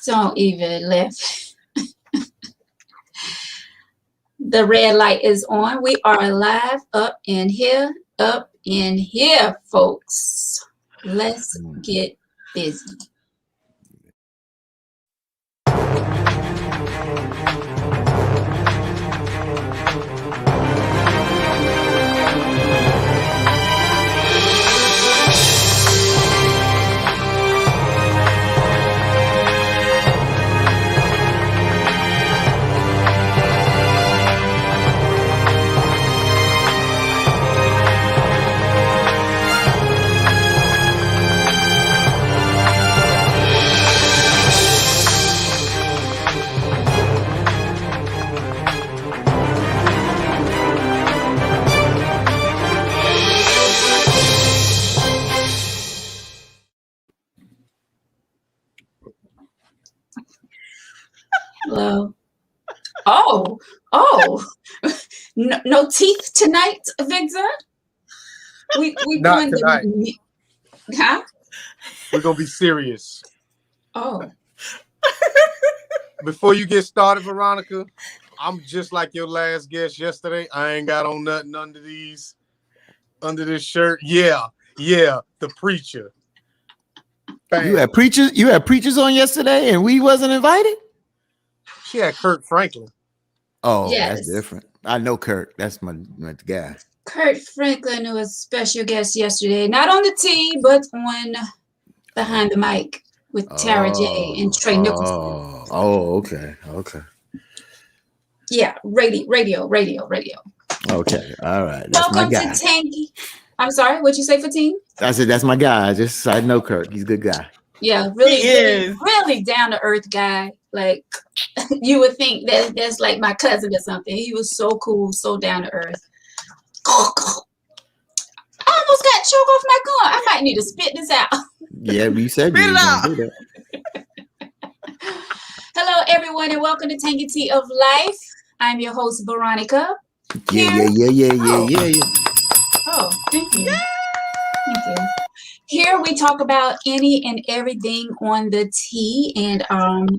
Don't even laugh. The red light is on. We are live up in here, folks. Let's get busy. Hello. Oh, no teeth tonight, Victor. We Not tonight. Huh? We're gonna be serious. Oh. Before you get started, Veronica, I'm just like your last guest yesterday. I ain't got on nothing under this shirt. Yeah, the preacher. Bam. You had preachers on yesterday, and we wasn't invited. She had Kurt Franklin. Oh, yes. That's different. I know Kurt. That's my guy. Kurt Franklin was a special guest yesterday, not on the T, but on Behind the Mic with Tara J and Trey Nicholson. Oh, okay. Yeah, radio. Okay, all right. That's Welcome my guy. to Tangy. I'm sorry, what'd you say, Fatine? I said that's my guy. I know Kurt. He's a good guy. Yeah, really down to earth guy. Like you would think that's like my cousin or something. He was so cool, so down to earth. I almost got choked off my gun. I might need to spit this out. Yeah, we said Spit you it out. do that. Hello, everyone, and welcome to Tangy Tea of Life. I'm your host, Veronica. Yeah. Oh, thank you. Thank you. Here we talk about any and everything on the tea, and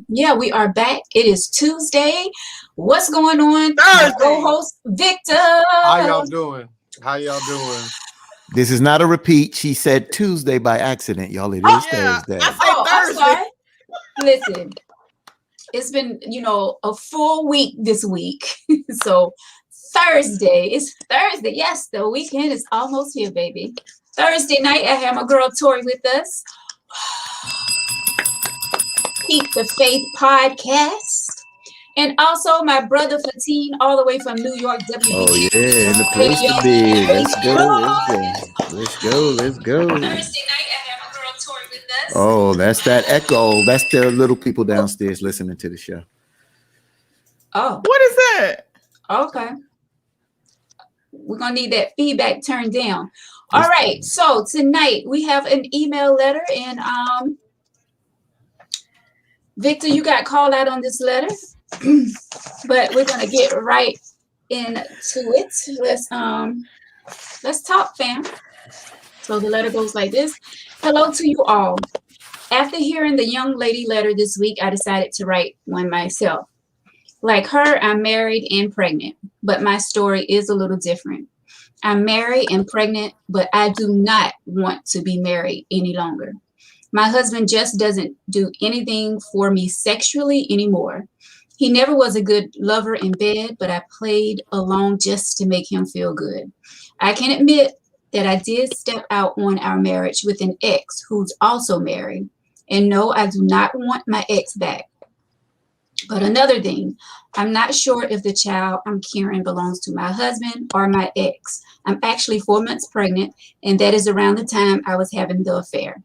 we are back. It is Tuesday. What's going on? My co-host Victor. How y'all doing? This is not a repeat. She said Tuesday by accident, y'all. It is Thursday. I'm sorry. Listen, it's been a full week this week, so Thursday. It's Thursday. Yes, the weekend is almost here, baby. Thursday night, I have my girl Tori with us. Keep the Faith podcast. And also my brother Fatine, all the way from New York. Oh, yeah, in the place to be. Let's go. Thursday night, I have my girl Tori with us. Oh, that's that echo. That's the little people downstairs listening to the show. Oh. What is that? Okay. We're going to need that feedback turned down. All right, so tonight we have an email letter, and Victor, you got called out on this letter, but we're gonna get right into it. Let's talk, fam. So the letter goes like this. Hello to you all. After hearing the young lady letter this week, I decided to write one myself. Like her, I'm married and pregnant, but my story is a little different. I'm married and pregnant, but I do not want to be married any longer. My husband just doesn't do anything for me sexually anymore. He never was a good lover in bed, but I played along just to make him feel good. I can admit that I did step out on our marriage with an ex who's also married. And no, I do not want my ex back. But another thing, I'm not sure if the child I'm carrying belongs to my husband or my ex. I'm actually 4 months pregnant, and that is around the time I was having the affair.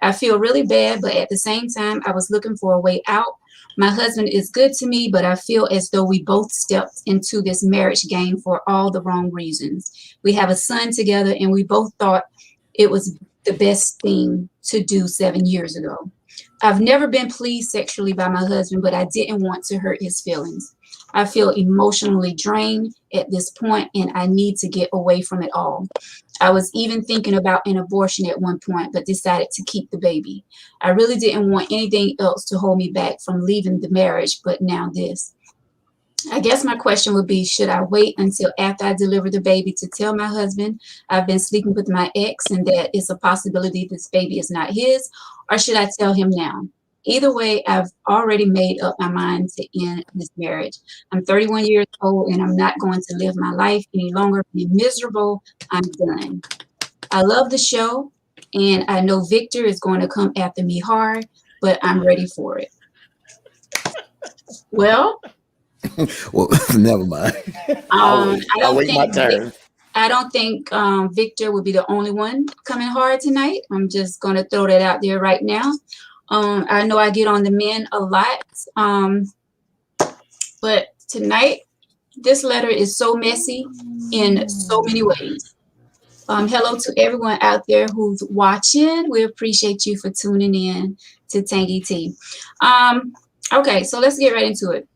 I feel really bad, but at the same time, I was looking for a way out. My husband is good to me, but I feel as though we both stepped into this marriage game for all the wrong reasons. We have a son together, and we both thought it was the best thing to do 7 years ago. I've never been pleased sexually by my husband, but I didn't want to hurt his feelings. I feel emotionally drained at this point, and I need to get away from it all. I was even thinking about an abortion at one point, but decided to keep the baby. I really didn't want anything else to hold me back from leaving the marriage, but now this. I guess my question would be, should I wait until after I deliver the baby to tell my husband I've been sleeping with my ex and that it's a possibility this baby is not his, or should I tell him now? Either way, I've already made up my mind to end this marriage. I'm 31 years old and I'm not going to live my life any longer being miserable. I'm done. I love the show and I know Victor is going to come after me hard, but I'm ready for it. Well, Well, never mind. I I'll don't wait my think turn. I don't think Victor would be the only one coming hard tonight. I'm just going to throw that out there right now. I know I get on the men a lot, but tonight this letter is so messy in so many ways. Hello to everyone out there who's watching. We appreciate you for tuning in to Tangy Tea. Okay, so let's get right into it.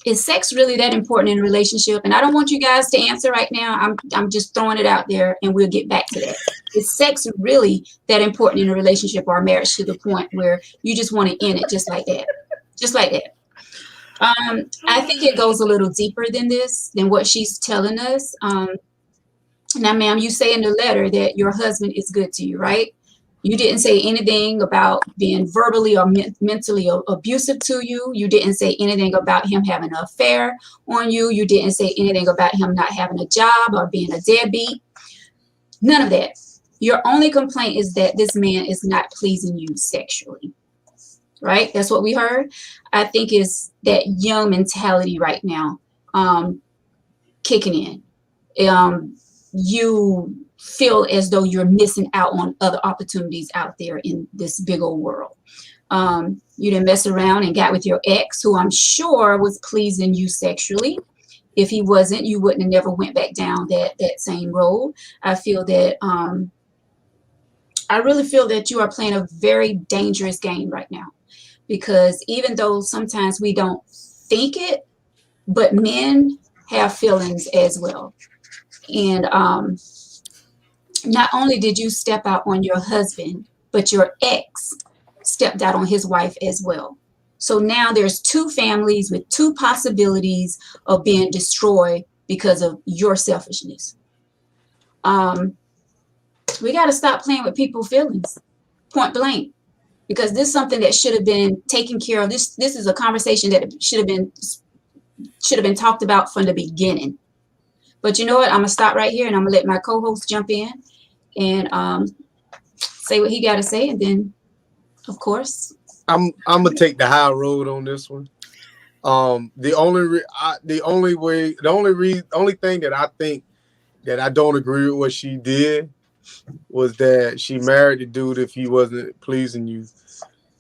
Is sex really that important in a relationship? And I don't want you guys to answer right now. I'm just throwing it out there and we'll get back to that. Is sex really that important in a relationship or a marriage to the point where you just want to end it just like that? Just like that. I think it goes a little deeper than this, than what she's telling us. Now, ma'am, you say in the letter that your husband is good to you, right? You didn't say anything about being verbally or mentally abusive to you. You didn't say anything about him having an affair on you. You didn't say anything about him not having a job or being a deadbeat. None of that. Your only complaint is that this man is not pleasing you sexually, right? That's what we heard. I think it's that young mentality right now kicking in. You feel as though you're missing out on other opportunities out there in this big old world. You didn't mess around and got with your ex, who I'm sure was pleasing you sexually. If he wasn't, you wouldn't have never went back down that same road. I feel that I really feel that you are playing a very dangerous game right now, because even though sometimes we don't think it, but men have feelings as well. And not only did you step out on your husband, but your ex stepped out on his wife as well. So now there's two families with two possibilities of being destroyed because of your selfishness. We got to stop playing with people's feelings, point blank, because this is something that should have been taken care of. This is a conversation that should have been talked about from the beginning. But you know what? I'm gonna stop right here and I'm gonna let my co-host jump in and say what he got to say, and then, of course, I'm gonna take the high road on this one. The only thing that I think that I don't agree with what she did was that she married the dude if he wasn't pleasing you.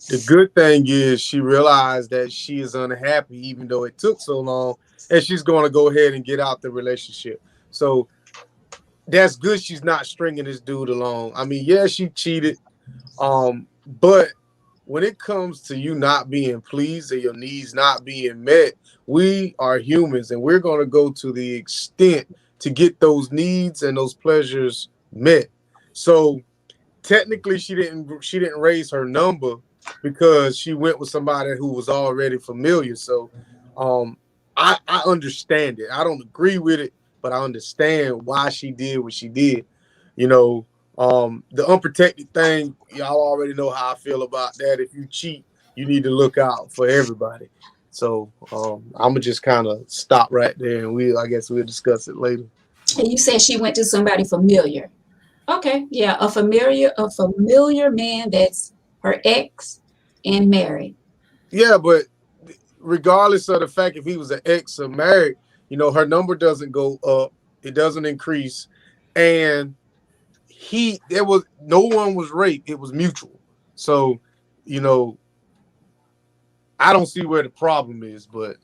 The good thing is she realized that she is unhappy, even though it took so long, and she's going to go ahead and get out the relationship. So that's good. She's not stringing this dude along. I mean, yeah, she cheated. But when it comes to you not being pleased or your needs not being met, we are humans and we're going to go to the extent to get those needs and those pleasures met. So technically she didn't raise her number because she went with somebody who was already familiar. So I understand it. I don't agree with it, but I understand why she did what she did. You know, the unprotected thing, y'all already know how I feel about that. If you cheat, you need to look out for everybody. So I'm gonna just kind of stop right there, and I guess we'll discuss it later. and you said she went to somebody familiar. Okay, yeah, a familiar man that's her ex and married. Yeah, but regardless of the fact if he was an ex or married, you know, her number doesn't go up, it doesn't increase, and there was no one was raped, it was mutual. So, you know, I don't see where the problem is, but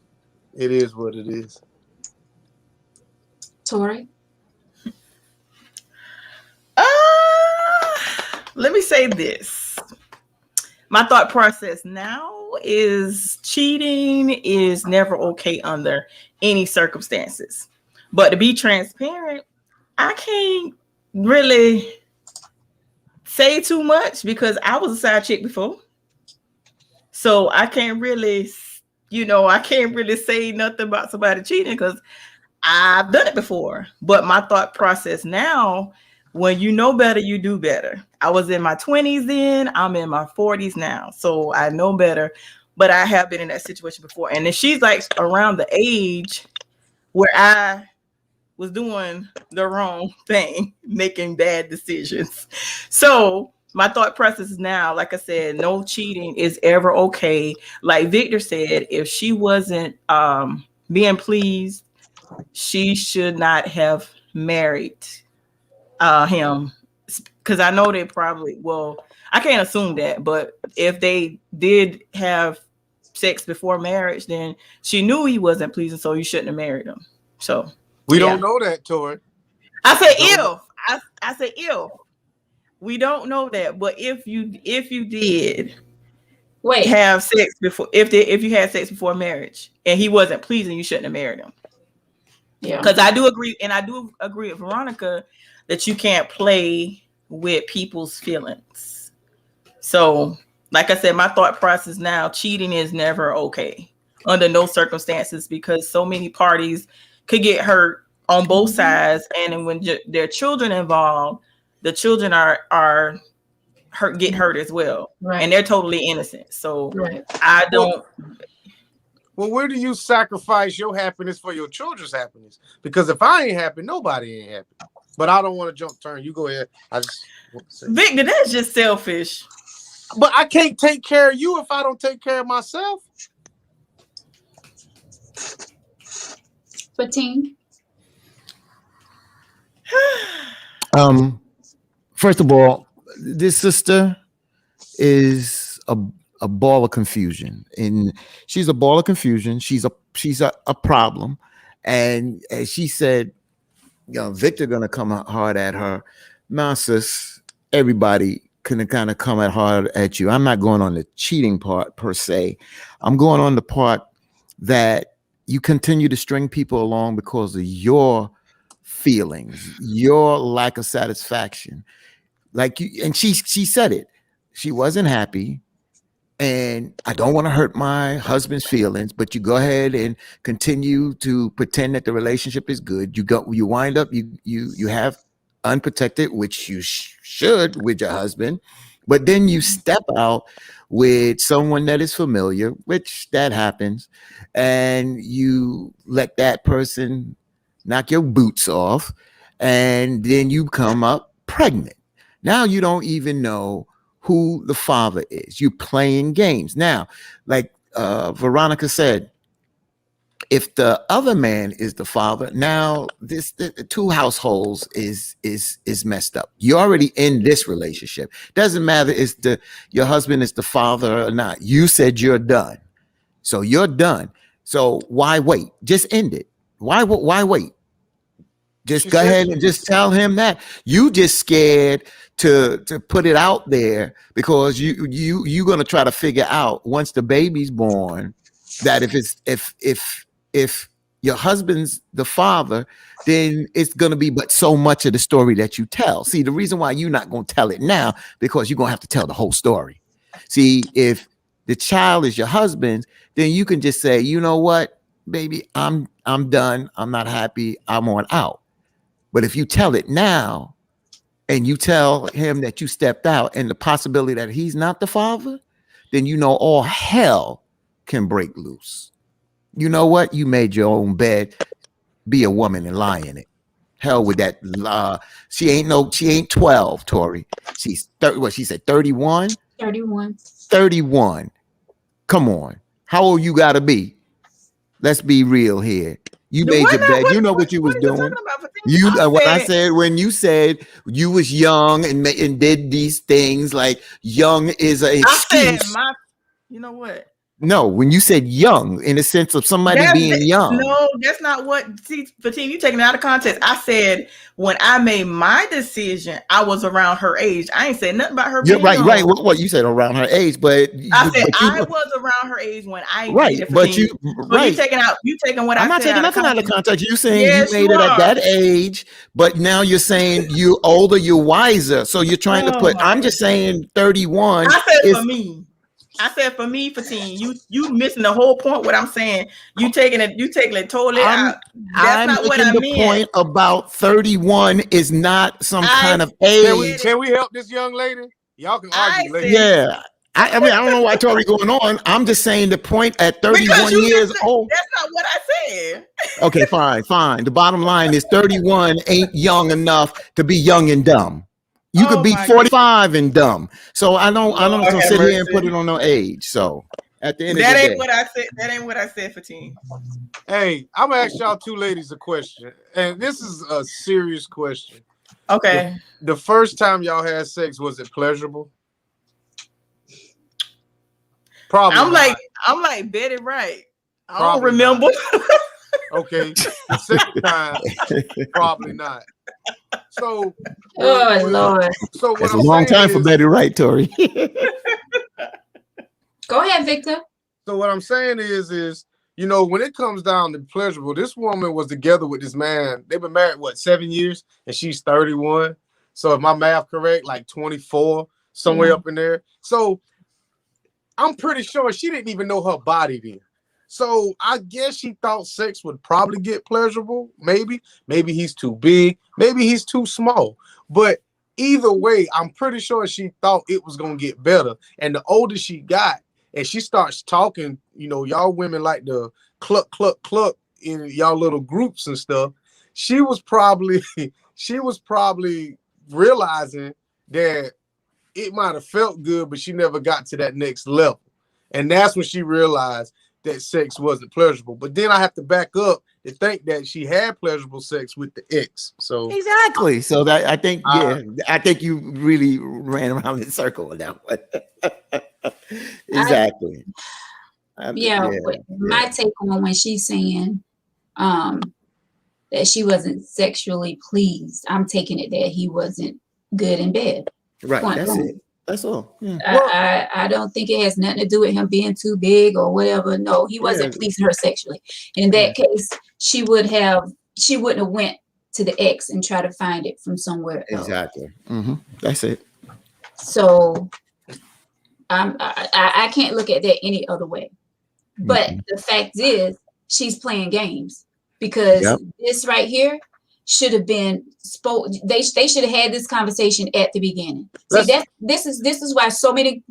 it is what it is. Tori? Let me say this. My thought process now is cheating is never okay under any circumstances. But to be transparent, I can't really say too much because I was a side chick before. So I can't really, I can't really say nothing about somebody cheating because I've done it before. But my thought process now, when you know better, you do better. I was in my 20s then, I'm in my 40s now. So I know better, but I have been in that situation before. And then she's like around the age where I was doing the wrong thing, making bad decisions. So my thought process is now, like I said, no cheating is ever okay. Like Victor said, if she wasn't being pleased, she should not have married him. Because I know they probably, well, I can't assume that, but if they did have sex before marriage, then she knew he wasn't pleasing, so you shouldn't have married him. So we don't know that, Tori. I say if. I say if. We don't know that, but if you did have sex before, if you had sex before marriage and he wasn't pleasing, you shouldn't have married him. Yeah, because I do agree with Veronica that you can't play with people's feelings. So, like I said, my thought process now: cheating is never okay under no circumstances because so many parties could get hurt on both sides, and when there are children involved, the children are get hurt as well, right? And they're totally innocent. So I don't. Well, where do you sacrifice your happiness for your children's happiness? Because if I ain't happy, nobody ain't happy. But I don't want to jump turn. You go ahead. Victor, that's just selfish. But I can't take care of you if I don't take care of myself. 15. First of all, this sister is a ball of confusion, and she's a ball of confusion. She's a problem, and as she said, Victor gonna come hard at her. Nah, sis, everybody can kind of come hard at you. I'm not going on the cheating part per se. I'm going on the part that you continue to string people along because of your feelings, your lack of satisfaction. Like you, and she said it. She wasn't happy, and I don't want to hurt my husband's feelings. But you go ahead and continue to pretend that the relationship is good. You wind up you have unprotected, which you should with your husband, but then you step out with someone that is familiar, which that happens, and you let that person knock your boots off, and then you come up pregnant. Now you don't even know who the father is. You're playing games. Now, like Veronica said, if the other man is the father, now the two households is messed up. You're already in this relationship. Doesn't matter if your husband is the father or not. You said you're done. So you're done. So why wait? Just end it. Why wait? Just go ahead and just tell him that. You just scared to put it out there because you're gonna try to figure out once the baby's born that if your husband's the father, then it's gonna be but so much of the story that you tell. See, the reason why you're not gonna tell it now because you're gonna have to tell the whole story. See, if the child is your husband's, then you can just say, you know what, baby, I'm done. I'm not happy. I'm on out. But if you tell it now and you tell him that you stepped out and the possibility that he's not the father, then you know all hell can break loose. You know what? You made your own bed. Be a woman and lie in it. Hell with that. She ain't 12, Tori. She's 30. What she said, 31? 31. 31. Come on. How old you gotta be? Let's be real here. You made your bed. You know what you was doing. What I said when you said you was young and did these things, like young is an excuse. You know what? No, when you said young, in the sense of somebody being young. No, that's not what. See, Fatim, you taking it out of context. I said when I made my decision, I was around her age. I ain't said nothing about her being right, young. right. What you said around her age, but I said I was around her age when I right, dated but Fatim. you So right. you taking what I'm I not said taking nothing out of context. You saying yes, you made it at that age, but now you're saying you're older, you're wiser. So you're trying to put. I'm just saying 31. I said for me. I said for me, Fatim, you missing the whole point. What I'm saying, you taking it totally out. That's not what I meant. The point about 31 is not some kind of age. Can we help this young lady? Y'all can argue later. Yeah. I mean, I don't know why Tori going on. I'm just saying the point at 31 years old. That's not what I said. Okay, fine. The bottom line is 31 ain't young enough to be young and dumb. You could be 45 and dumb. So I don't sit here and put it on no age. So at the end of the day. That ain't what I said, Fatim. Hey, I'm gonna ask y'all two ladies a question. And this is a serious question. Okay. The first time y'all had sex, was it pleasurable? Probably. I'm like Betty Wright. I don't remember. Okay. The second time, probably not. So Lord. So it's a long time for Betty Wright, Tori. Go ahead, Victor. So what I'm saying is, you know, when it comes down to pleasurable, this woman was together with this man. They've been married, 7 years? And she's 31. So if my math correct, like 24, somewhere up in there. So I'm pretty sure she didn't even know her body then. So I guess she thought sex would probably get pleasurable. Maybe he's too big. Maybe he's too small. But either way, I'm pretty sure she thought it was going to get better. And the older she got, and she starts talking, you know, y'all women like to cluck, cluck, cluck in y'all little groups and stuff. She was probably realizing that it might have felt good, but she never got to that next level. And that's when she realized that sex wasn't pleasurable. But then I have to back up to think that she had pleasurable sex with the ex. So exactly. So that I think you really ran around in a circle with that one. Exactly. My take on when she's saying that she wasn't sexually pleased, I'm taking it that he wasn't good in bed. Right. That's it. That's all. Yeah. I don't think it has nothing to do with him being too big or whatever. No, he wasn't pleasing her sexually. In that case, she wouldn't have went to the ex and try to find it from somewhere else. Exactly. Mm-hmm. That's it. So I can't look at that any other way. But the fact is, she's playing games because this right here should have been they should have had this conversation at the beginning. See, this is why so many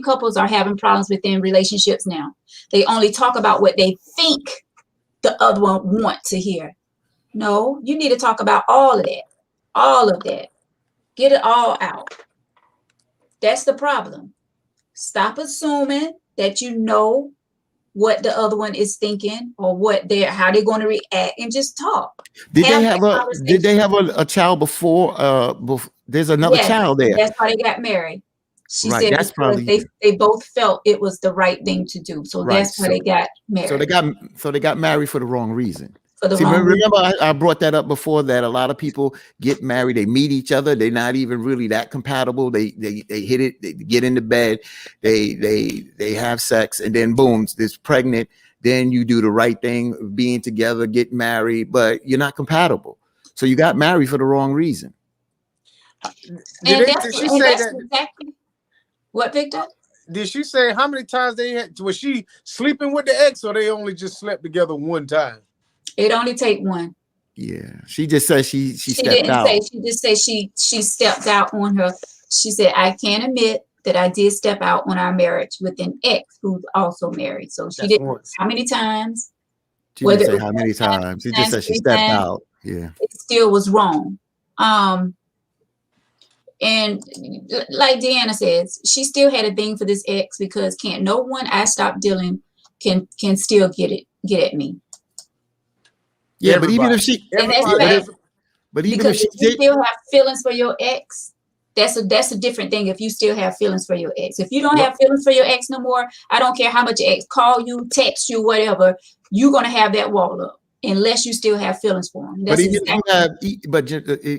couples are having problems within relationships now. They only talk about what they think the other one want to hear. No, you need to talk about all of that. Get it all out. That's the problem. Stop assuming that you know what the other one is thinking or how they're going to react, and just talk. Did they have a child before? There's another child there. That's why they got married. She said that's probably they both felt it was the right thing to do. So that's why they got married. So they got married for the wrong reason. Remember, I brought that up before, that a lot of people get married, they meet each other, they're not even really that compatible. They hit it, they get into bed, they have sex, and then boom, this pregnant. Then you do the right thing, being together, get married, but you're not compatible. So you got married for the wrong reason. Did she say that? Exactly. What, Victor? Did she say how many times they had? Was she sleeping with the ex, or they only just slept together one time? It only take one. Yeah, she just said she stepped out. She just said she stepped out on her. She said, I can't admit that I did step out on our marriage with an ex who's also married. So she didn't. How many times? She didn't say how many times. She just said she stepped out. Yeah, it still was wrong. And like Deanna says, she still had a thing for this ex because can't no one I stopped dealing can still get at me. Yeah, but even if she, still have feelings for your ex, That's a different thing if you still have feelings for your ex. If you don't have feelings for your ex no more, I don't care how much your ex call you, text you, whatever, you're going to have that wall up unless you still have feelings for him. But even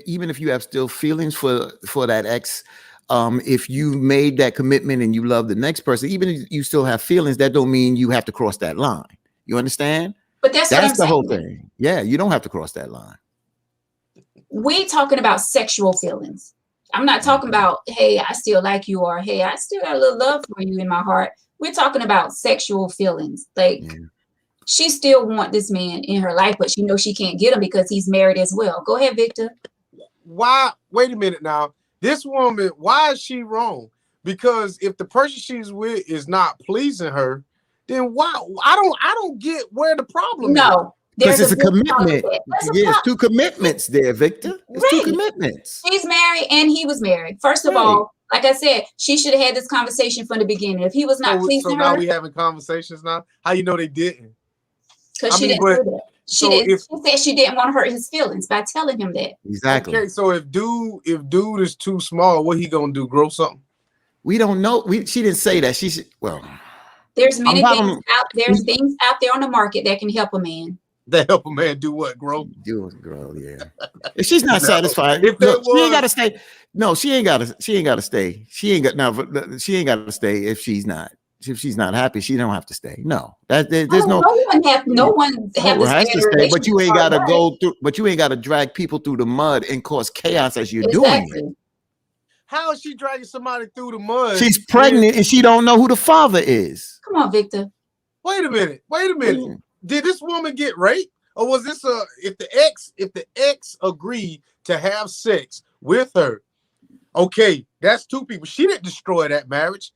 even if you have still feelings for that ex, if you made that commitment and you love the next person, even if you still have feelings, that don't mean you have to cross that line. You understand? But that's the whole thing. Yeah, you don't have to cross that line. We talking about sexual feelings. I'm not talking about, hey, I still like you, or hey, I still got a little love for you in my heart. We're talking about sexual feelings. Like, she still want this man in her life, but she knows she can't get him because he's married as well. Go ahead, Victor. Why? Wait a minute now. This woman, why is she wrong? Because if the person she's with is not pleasing her, then why? I don't get where the problem is. Because it's a commitment. There's two commitments there, Victor. There's two commitments. She's married and he was married. First of all, like I said, she should have had this conversation from the beginning. If he was not pleasing her. So now we having conversations now? How you know they didn't? Because she didn't do that. She said she didn't want to hurt his feelings by telling him that. Exactly. Okay, so if dude is too small, what he gonna do? Grow something? We don't know. She didn't say that. She said, there's many things out. There's things out there on the market that can help a man. That help a man do what? Grow? Grow, yeah. If she's not satisfied, she ain't gotta stay. No, she ain't gotta stay. She ain't gotta stay if she's not. If she's not happy, she don't have to stay. No, there's no one has to stay. But you ain't gotta go through. But you ain't gotta drag people through the mud and cause chaos as you're doing it. How is she dragging somebody through the mud? She's pregnant and she don't know who the father is. Come on, Victor. Wait a minute. Did this woman get raped, or was this if the ex agreed to have sex with her? Okay, that's two people. She didn't destroy that marriage.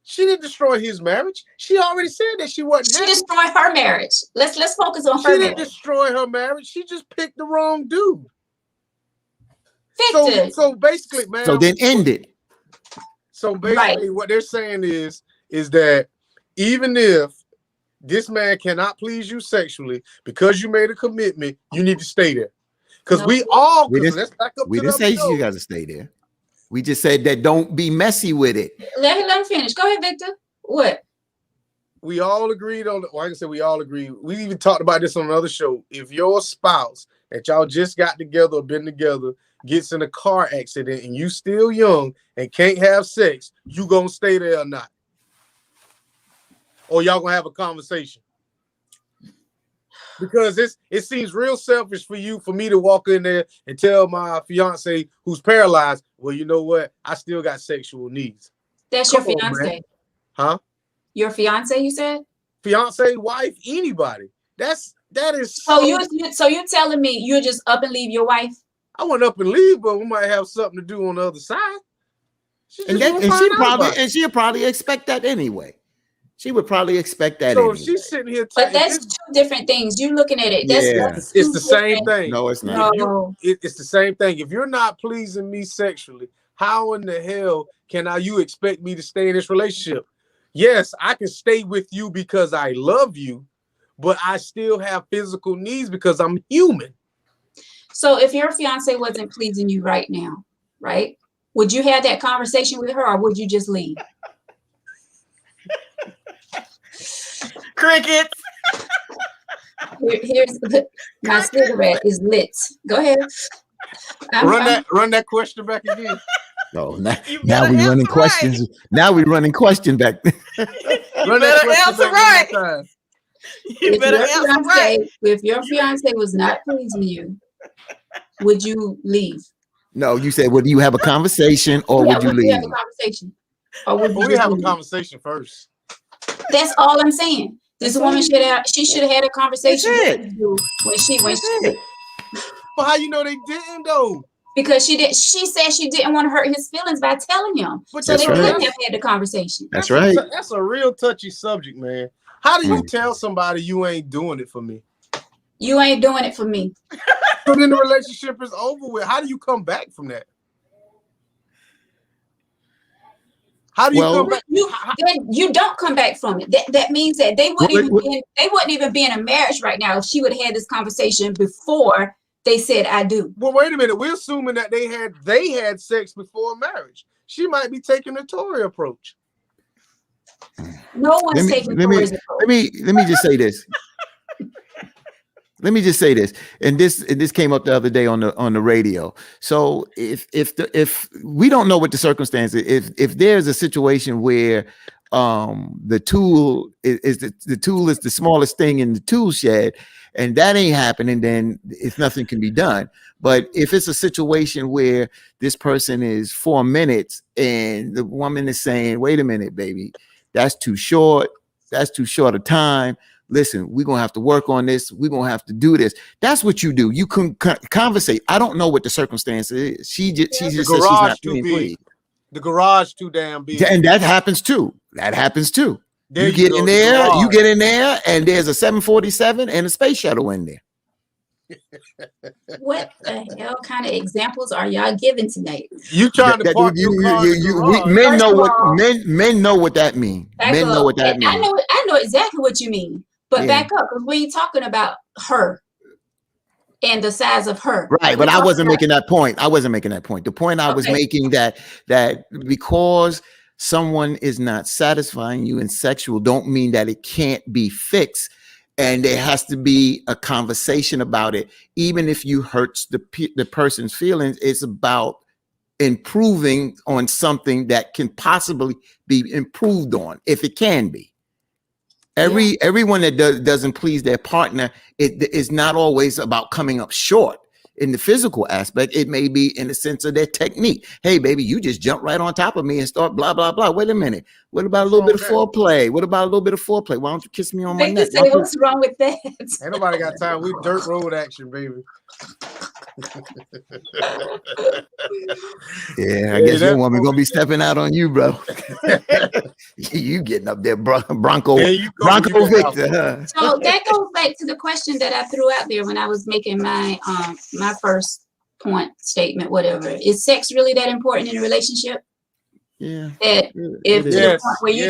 She didn't destroy his marriage. She already said that she wasn't. She destroyed her marriage. Let's focus on her. She didn't destroy her marriage. She just picked the wrong dude. Victor. So basically, man. So then end it. So basically, what they're saying is that even if this man cannot please you sexually because you made a commitment, you need to stay there. Because let's back up. We didn't say you got to stay there. We just said that don't be messy with it. Let him finish. Go ahead, Victor. What? We all agreed on. Well, I can say we all agree. We even talked about this on another show. If your spouse that y'all just got together or been together gets in a car accident and you still young and can't have sex, you gonna stay there or not? Or y'all gonna have a conversation? Because it seems real selfish for me to walk in there and tell my fiance who's paralyzed, well, you know what? I still got sexual needs. That's your fiance. Huh? Your fiance, you said? Fiance, wife, anybody. That is so you're telling me you'll just up and leave your wife? I went up and leave, but we might have something to do on the other side. She'll probably expect that anyway. She would probably expect that. So if she's sitting here, but that's two different things. You're looking at it. It's the same thing. No, it's not. It's the same thing. If you're not pleasing me sexually, how in the hell can you expect me to stay in this relationship? Yes, I can stay with you because I love you, but I still have physical needs because I'm human. So if your fiance wasn't pleasing you right now, right? Would you have that conversation with her, or would you just leave? Crickets. Here's my cigarette is lit. Go ahead. Run that question back again. Oh, now we running questions. Right. Now we running question back. Run that answer right. You better answer right. If your fiance was not pleasing you, would you leave? No, you said, would you have a conversation or would you leave? Have a conversation, or would we have a conversation first? That's all I'm saying. This woman should have had a conversation with you when she. But how you know they didn't though? Because she did. She said she didn't want to hurt his feelings by telling him, so they couldn't have had the conversation. That's right. That's a real touchy subject, man. How do you tell somebody you ain't doing it for me? You ain't doing it for me. So then the relationship is over with. How do you come back from that? How do you come back? You don't come back from it. That means that they wouldn't even be in a marriage right now if she would have had this conversation before they said I do. Well, wait a minute. We're assuming that they had sex before marriage. She might be taking the Tory approach. No one's taking Tory's approach. Let me just say this. Let me just say this, and this came up the other day on the radio. So if we don't know what the circumstances, if there's a situation where the tool is the smallest thing in the tool shed, and that ain't happening, then if nothing can be done. But if it's a situation where this person is 4 minutes and the woman is saying, "Wait a minute, baby, that's too short. That's too short a time. Listen, we're going to have to work on this. We're going to have to do this." That's what you do. You can conversate. I don't know what the circumstance is. She just says she's not being pleased. The garage too damn big. And that happens too. There you get in there, and there's a 747 and a space shuttle in there. What the hell kind of examples are y'all giving tonight? You trying to park your car in the garage. Men know what that means. Men know what that means. I know exactly what you mean. But back up, because we're talking about her and the size of her. Right, but I wasn't making that point. The point I was making that because someone is not satisfying you in sexual don't mean that it can't be fixed. And there has to be a conversation about it. Even if you hurts the person's feelings, it's about improving on something that can possibly be improved on, if it can be. Everyone that doesn't please their partner, it is not always about coming up short in the physical aspect. It may be in the sense of their technique. Hey, baby, you just jump right on top of me and start blah, blah, blah. Wait a minute. What about a little bit of foreplay? Why don't you kiss me on my neck? What's wrong with that? Ain't nobody got time. We dirt road action, baby. Yeah, I guess your woman gonna be stepping out on you, bro. You getting up there, Bronco Victor. Huh? So that goes back to the question that I threw out there when I was making my my first point statement. Whatever, is sex really that important in a relationship? Yeah. That if to the point where you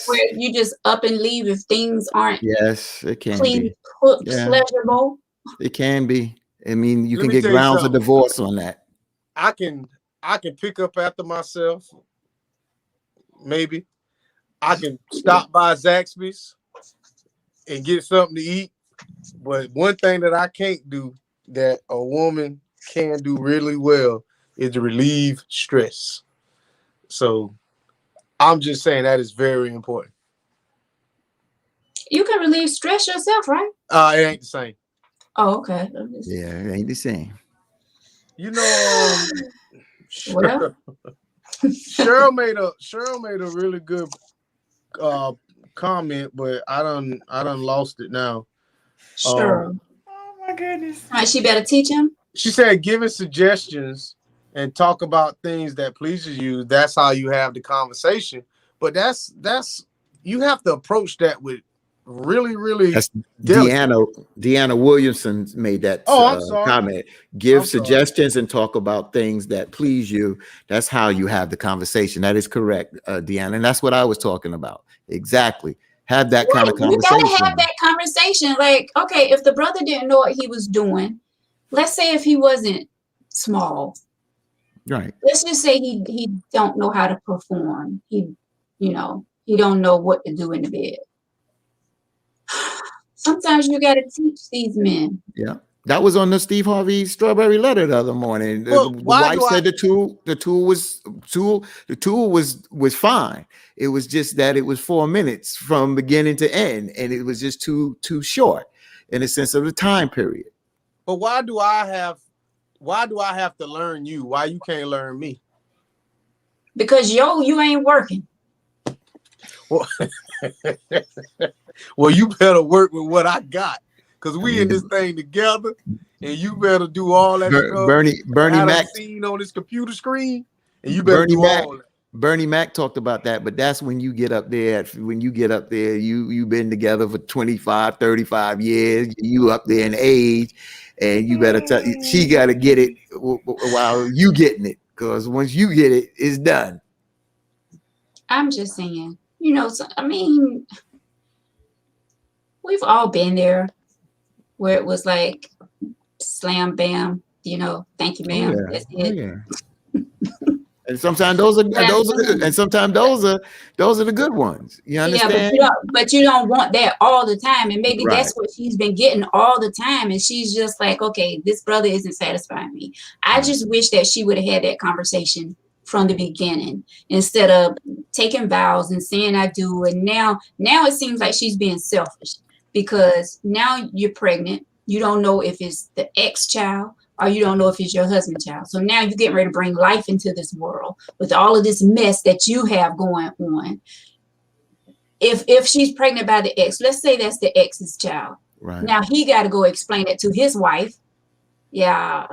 where you just up and leave if things aren't it can be pleasurable. It can be. I mean, you can get grounds of divorce on that. I can pick up after myself. Maybe I can stop by Zaxby's and get something to eat. But one thing that I can't do that a woman can do really well is to relieve stress. So I'm just saying that is very important. You can relieve stress yourself, right? It ain't the same. Oh, okay. Yeah, it ain't the same. You know, Cheryl made a really good comment, but I done lost it now. Sure. Oh my goodness. All right, she better teach him. She said, giving suggestions and talk about things that pleases you. That's how you have the conversation. But that's you have to approach that with really. That's Deanna Williamson made that comment. Give suggestions and talk about things that please you. That's how you have the conversation. That is correct, Deanna, and that's what I was talking about. Exactly. Have that kind of conversation. You gotta have that conversation. Like, okay, if the brother didn't know what he was doing, let's say if he wasn't small, right? Let's just say he don't know how to perform. He don't know what to do in the bed. Sometimes you got to teach these men. Yeah, that was on the Steve Harvey Strawberry Letter the other morning. The wife said the tool was fine. It was just that it was 4 minutes from beginning to end, and it was just too short in the sense of the time period. But why do I have to learn you? Why you can't learn me? Because you ain't working. Well, you better work with what I got, because we in this thing together, and you better do all that stuff. Bernie Mac seen on this computer screen, and you better do all that. Bernie Mac talked about that, but that's when you get up there. You've been together for 25, 35 years. You up there in age, and you better tell she got to get it while you getting it, because once you get it, it's done. I'm just saying, we've all been there where it was like slam, bam, thank you, Oh ma'am. yeah. That's Oh it. yeah. And sometimes those are and sometimes those are the good ones. You Yeah, understand? but you don't want that all the time. And maybe Right. that's what she's been getting all the time. And she's just like, okay, this brother isn't satisfying me. I just wish that she would have had that conversation from the beginning instead of taking vows and saying I do. And now it seems like she's being selfish because now you're pregnant. You don't know if it's the ex-child or you don't know if it's your husband's child. So now you're getting ready to bring life into this world with all of this mess that you have going on. If she's pregnant by the ex, let's say that's the ex's child. Right. Now he got to go explain it to his wife. Yeah.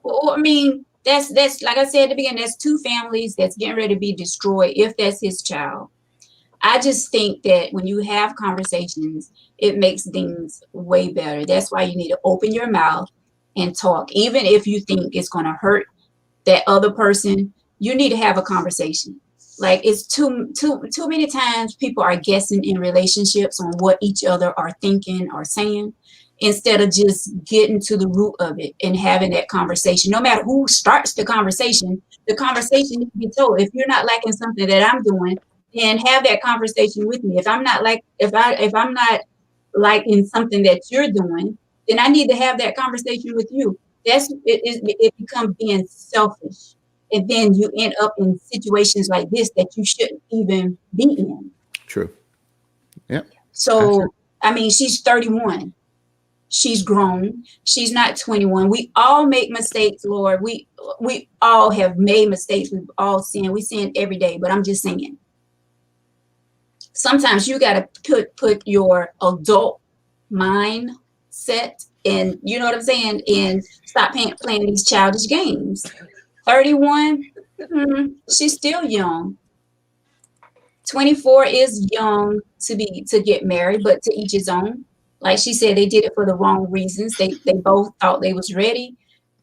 Well, I mean, that's like I said at the beginning, that's two families that's getting ready to be destroyed if that's his child. I just think that when you have conversations, it makes things way better. That's why you need to open your mouth and talk. Even if you think it's going to hurt that other person, you need to have a conversation. Like it's too many times people are guessing in relationships on what each other are thinking or saying instead of just getting to the root of it and having that conversation. No matter who starts the conversation needs to be told. If you're not liking something that I'm doing, then have that conversation with me. If I'm not liking something that you're doing, then I need to have that conversation with you. It becomes being selfish. And then you end up in situations like this that you shouldn't even be in. True. Yep. So, I mean, she's 31. She's grown. She's not 21. We all make mistakes, Lord. We all have made mistakes. We've all sinned. We sin every day. But I'm just saying, sometimes you got to put your adult mindset in, you know what I'm saying, and stop playing these childish games. 31, she's still young. 24 is young to get married, but to each his own. Like she said, they did it for the wrong reasons. They both thought they was ready,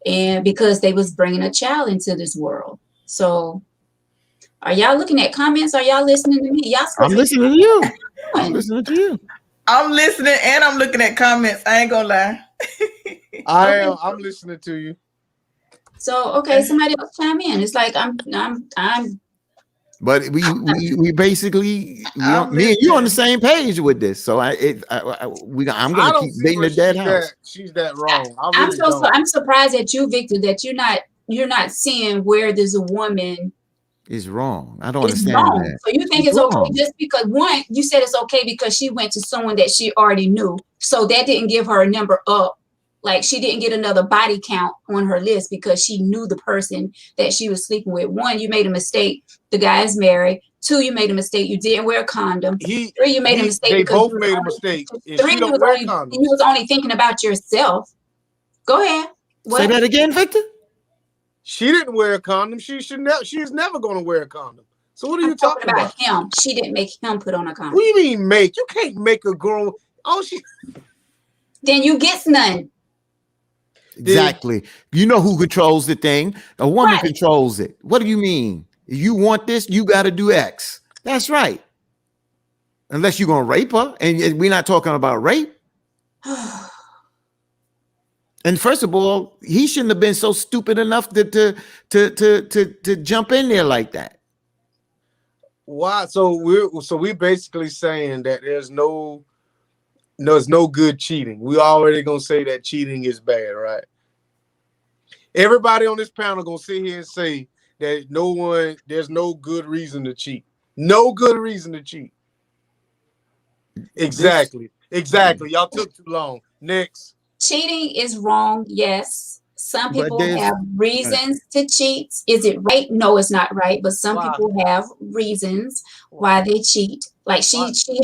and because they was bringing a child into this world. So, are y'all looking at comments? Are y'all listening to me? I'm listening to you. I'm listening to you. I'm listening and I'm looking at comments. I ain't gonna lie. I'm listening to you. So okay, somebody else chime in. It's like I'm. But we basically, me and you on the same page with this. So I'm gonna keep beating the dead house. She's that wrong. I'm surprised at you, Victor, that you're not seeing where there's a woman is wrong. I don't understand that. So you think it's okay just because one, you said it's okay because she went to someone that she already knew. So that didn't give her a number up. Like she didn't get another body count on her list because she knew the person that she was sleeping with. One, you made a mistake. The guy is married. Two, you made a mistake. You didn't wear a condom. Three, you made a mistake. They both made a mistake. Three, you was only thinking about yourself. Go ahead. What? Say that again, Victor. She didn't wear a condom. She's never going to wear a condom. So what are you talking about? Him. She didn't make him put on a condom. What do you mean make? You can't make a girl. Then you get none. Exactly. You know who controls the thing? A woman controls it. What do you mean? You want this, you got to do X. That's right. Unless you're going to rape her, and we're not talking about rape. And first of all, he shouldn't have been so stupid enough to jump in there like that. Why? So we're basically saying that there's no good cheating. We already gonna say that cheating is bad, right? Everybody on this panel gonna sit here and say that there's no good reason to cheat. No good reason to cheat. Exactly. Y'all took too long. Next. Cheating is wrong. Yes. Some people have reasons to cheat. Is it right? No, it's not right. But some people have reasons why they cheat. Like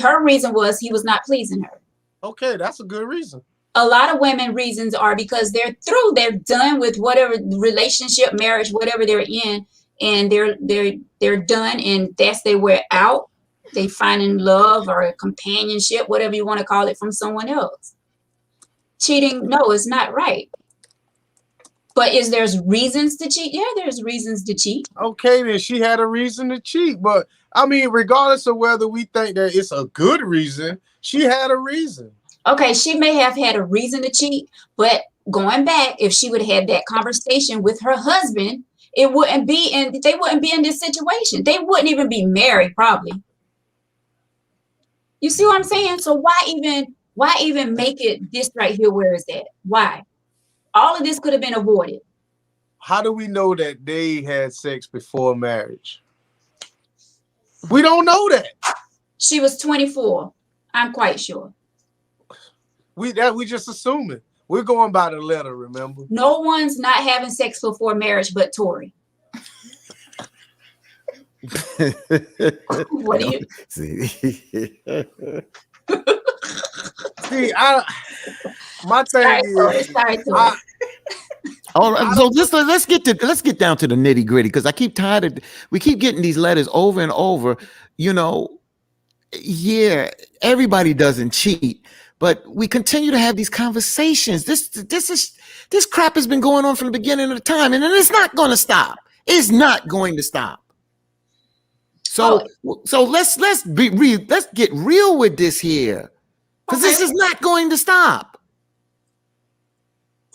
her reason was he was not pleasing her. Okay, that's a good reason. A lot of women reasons are because they're through. They're done with whatever relationship, marriage, whatever they're in, and they're done, and that's their way out. They finding love or companionship, whatever you want to call it, from someone else. Cheating, no, it's not right. But there's reasons to cheat? Yeah, there's reasons to cheat. Okay, then she had a reason to cheat. But I mean, regardless of whether we think that it's a good reason, she had a reason. Okay, she may have had a reason to cheat, but going back, if she would have had that conversation with her husband, they wouldn't be in this situation. They wouldn't even be married, probably. You see what I'm saying? So why even make it this right here where it's at? Why? All of this could have been avoided. How do we know that they had sex before marriage? We don't know that. She was 24. I'm quite sure. We just assuming. We're going by the letter, remember? No one's not having sex before marriage but Tori. What do you see? See, my thing is, all right, so let's get down to the nitty gritty, because we keep getting these letters over and over. You know, yeah, everybody doesn't cheat, but we continue to have these conversations. This crap has been going on from the beginning of the time, and it's not going to stop. It's not going to stop. So let's get real with this here, because this is not going to stop.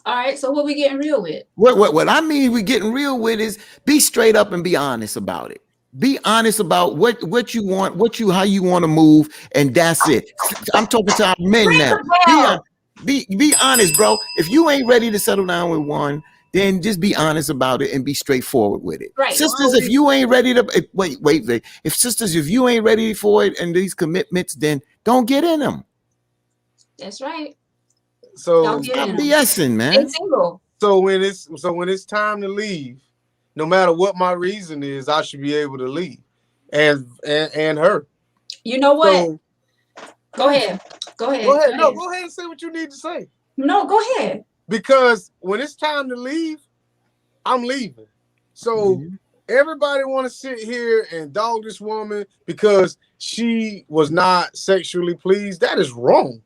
All right, so what we getting real with? What I mean we getting real with is be straight up and be honest about it. Be honest about what you want, how you want to move, and that's it. I'm talking to our men now. Be honest, bro. If you ain't ready to settle down with one, then just be honest about it and be straightforward with it. Right. Sisters, if you ain't ready to wait. If you ain't ready for it and these commitments, then don't get in them. That's right. So stop BSing, man. So when it's time to leave, no matter what my reason is, I should be able to leave, and her. You know what? So, go ahead. Go ahead. No, go ahead and say what you need to say. No, go ahead. Because when it's time to leave, I'm leaving. So everybody want to sit here and dog this woman because she was not sexually pleased. That is wrong.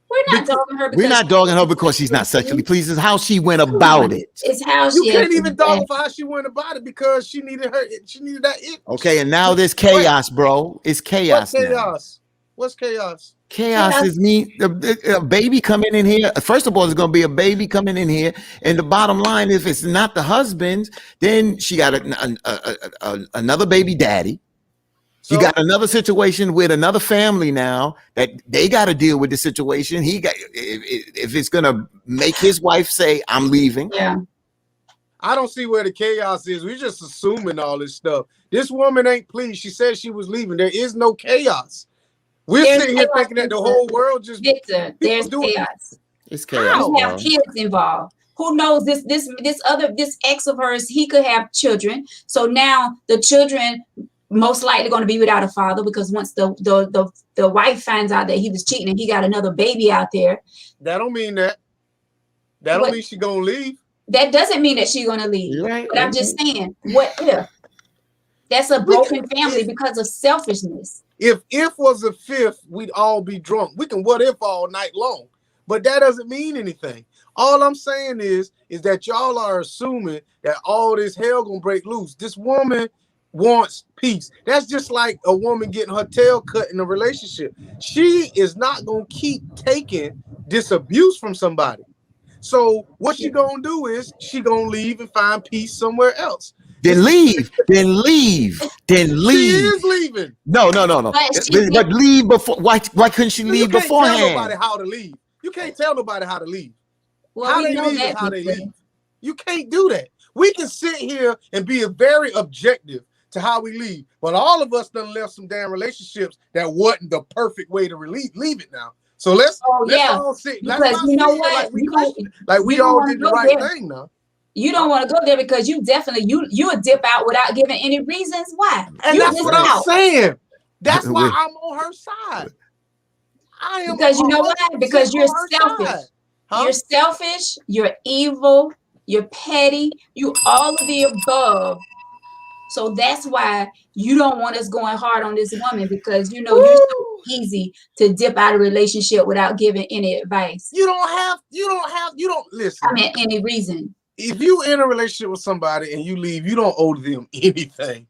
We're not dogging her. We're not dogging her because she's not sexually pleased. It's how she went about it. It's how she. You can't even dog her for how she went about it because she needed that. Okay, and now there's chaos, bro. It's chaos. What's chaos? What's chaos? Chaos is me. A baby coming in here. First of all, there's going to be a baby coming in here, and the bottom line, if it's not the husband, then she got another baby daddy. You got another situation with another family now that they got to deal with the situation. If it's gonna make his wife say, "I'm leaving." Yeah. I don't see where the chaos is. We're just assuming all this stuff. This woman ain't pleased. She said she was leaving. There is no chaos. We're sitting here thinking that the whole world just Victor. There's chaos. It's chaos. We have kids involved. Who knows this ex of hers? He could have children. So now the children most likely going to be without a father, because once the wife finds out that he was cheating and he got another baby out there. That don't mean that. That don't mean she's going to leave. That doesn't mean that she's going to leave. Right. But I'm just saying, what if? That's a broken family because of selfishness. If was a fifth, we'd all be drunk. We can what if all night long. But that doesn't mean anything. All I'm saying is that y'all are assuming that all this hell going to break loose. This woman wants peace. That's just like a woman getting her tail cut in a relationship. She is not going to keep taking this abuse from somebody. So what she going to do is she going to leave and find peace somewhere else. Then leave. She is leaving. No. But leave before. Why couldn't she leave beforehand? You can't tell nobody how to leave. You can't tell nobody how to leave. Well, how they leave is how they leave. You can't do that. We can sit here and be very objective to how we leave, but all of us done left some damn relationships that wasn't the perfect way to leave it now. So let's all sit. Because you know what? We all did the right thing now. You don't want to go there because you definitely you would dip out without giving any reasons why. And that's what I'm saying. That's why I'm on her side. I am because you know why? Because you're selfish. Huh? You're selfish. You're evil. You're petty. You all of the above. So that's why you don't want us going hard on this woman, because you know you're so easy to dip out of a relationship without giving any advice. You don't listen. I mean, any reason. If you in a relationship with somebody and you leave, you don't owe them anything.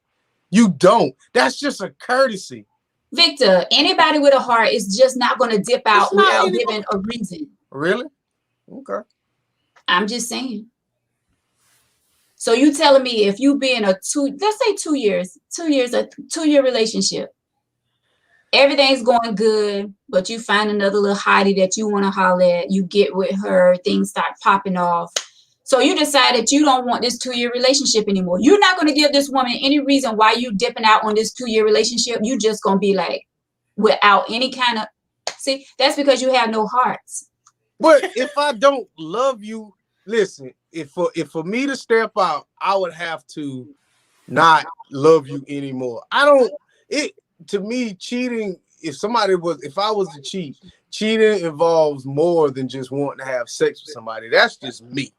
You don't. That's just a courtesy. Victor, anybody with a heart is just not going to dip out without giving a reason. Really? Okay. I'm just saying. So you telling me if you be in a let's say 2 years, a 2-year relationship, everything's going good, but you find another little hottie that you want to holler at, you get with her, things start popping off. So you decide that you don't want this 2-year relationship anymore. You're not going to give this woman any reason why you dipping out on this 2-year relationship. You just going to be like, without any kind of, see, that's because you have no hearts. But if I don't love you, listen, if for me to step out, I would have to not love you anymore. To me, cheating, if I was to cheat, cheating involves more than just wanting to have sex with somebody. That's just me.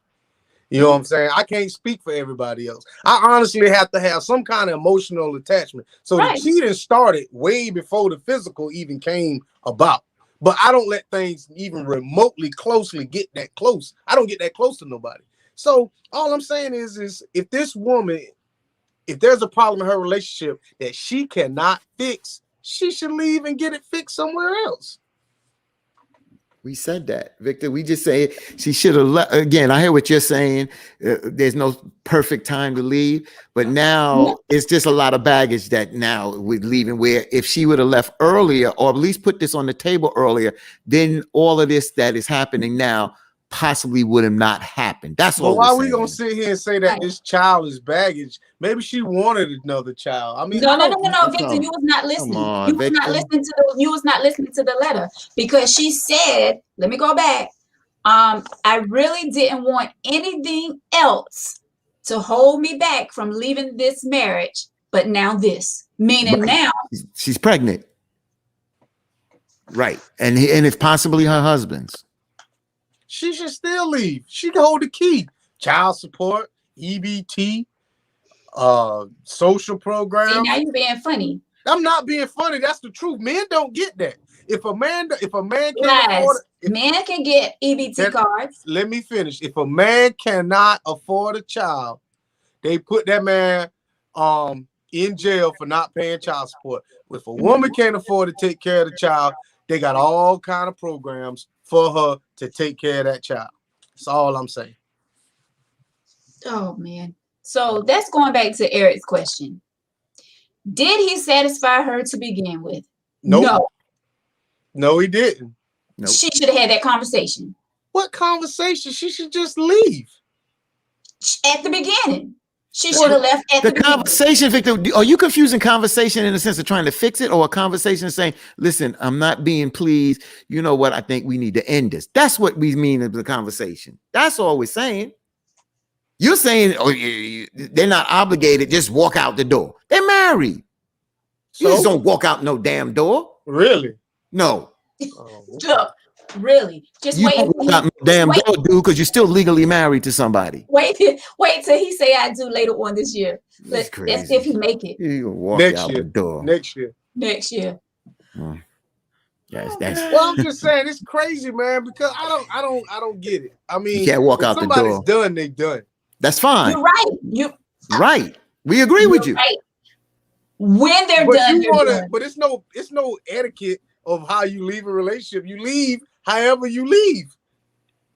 You know what I'm saying? I can't speak for everybody else. I honestly have to have some kind of emotional attachment. So the cheating started way before the physical even came about. But I don't let things even remotely closely get that close. I don't get that close to nobody. So all I'm saying is if this woman, if there's a problem in her relationship that she cannot fix, she should leave and get it fixed somewhere else. We said that, Victor. We just say she should have left. Again, I hear what you're saying. There's no perfect time to leave, but now it's just a lot of baggage that now we're leaving. Where if she would have left earlier, or at least put this on the table earlier, then all of this that is happening now possibly would have not happened. That's all. But why are we gonna sit here and say that this child is baggage? Maybe she wanted another child. I mean, no, Victor, you was not listening. You was not listening to the letter, because she said, let me go back. I really didn't want anything else to hold me back from leaving this marriage, but now this, meaning now she's pregnant, right? And it's possibly her husband's. She should still leave. She can hold the key. Child support, EBT, social programs. See, now you're being funny. I'm not being funny. That's the truth. Men don't get that. If a man can't afford it, men can get EBT cards. Let me finish. If a man cannot afford a child, they put that man in jail for not paying child support. If a woman can't afford to take care of the child, they got all kind of programs for her to take care of that child. That's all I'm saying. Oh, man. So that's going back to Eric's question. Did he satisfy her to begin with? Nope. No, he didn't. Nope. She should have had that conversation. What conversation? She should just leave. At the beginning. She should have left at the conversation, Victor. Are you confusing conversation in the sense of trying to fix it, or a conversation saying, listen, I'm not being pleased. You know what? I think we need to end this. That's what we mean in the conversation. That's all we're saying. You're saying they're not obligated. Just walk out the door. They're married. So? You just don't walk out no damn door. Really? No. Look. Really, just you wait. Damn door, dude, because you're still legally married to somebody. Wait till he say I do later on this year. That's if he make it. You walk out the door next year. That's well, I'm just saying it's crazy, man, because I don't get it. I mean, you can't walk out the door. Somebody's done, they done. That's fine. You're right. Right. We agree with you. Right. When they're done, done. But it's no etiquette of how you leave a relationship. You leave however you leave.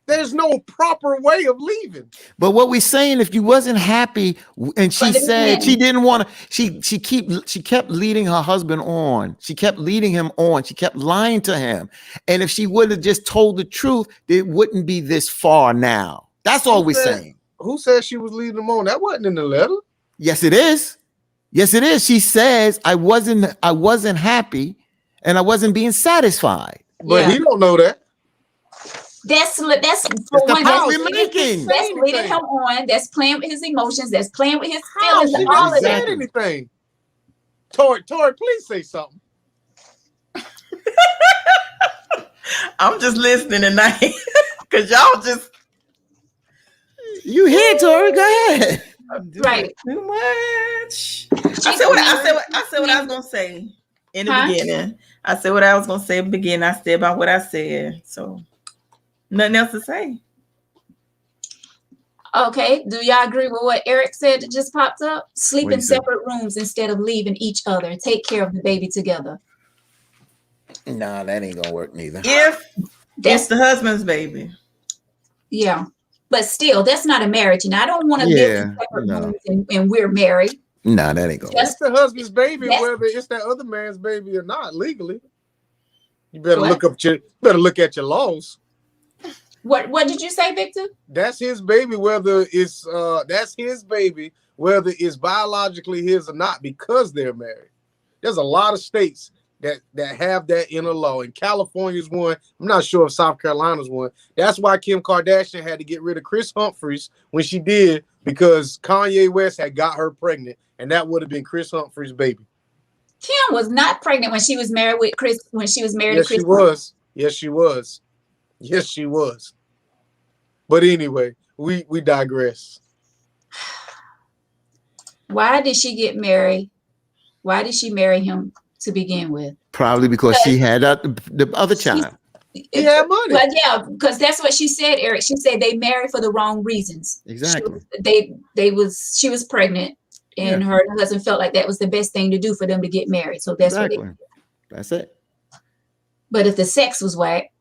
There's no proper way of leaving. But what we're saying, if you wasn't happy, and she said she didn't want to, she kept leading her husband on. She kept leading him on. She kept lying to him. And if she would have just told the truth, it wouldn't be this far now. That's all we're saying. Who said she was leading him on? That wasn't in the letter. Yes, it is. Yes, it is. She says, I wasn't happy and I wasn't being satisfied. But he don't know that. That's for one. That's leading him on. That's playing with his emotions. That's playing with his feelings. She all didn't say anything. Tori, please say something. I'm just listening tonight because y'all just. You here, Tori? Go ahead. Right. Too much. I said what I was gonna say in the beginning. I said what I was gonna say in the beginning. I said about what I said. So nothing else to say. Okay. Do y'all agree with what Eric said that just popped up? Sleep in separate rooms instead of leaving each other. Take care of the baby together. Nah, that ain't gonna work neither. If That's it's the husband's baby. yeah. But still, that's not a marriage. And I don't want to live in separate rooms and we're married. Nah, that ain't gonna work. It's the husband's baby, Yes. whether it's that other man's baby or not, legally. You better look at your laws. What did you say, Victor? That's his baby, whether it's biologically his or not, because they're married. There's a lot of states that have that in a law. And California's one. I'm not sure if South Carolina's one. That's why Kim Kardashian had to get rid of Chris Humphries when she did, because Kanye West had got her pregnant, and that would have been Chris Humphries' baby. Kim was not pregnant when she was married with Chris. When she was married Yes, to Chris. she was. Yes, she was. Yes, she was. But anyway, we digress. Why did she get married? Why did she marry him to begin with? Probably because she had the other child. He had money. But yeah, because that's what she said, Eric. She said they married for the wrong reasons. Exactly. She was pregnant, and her husband felt like that was the best thing to do for them to get married. So that's what That's it. But if the sex was whack,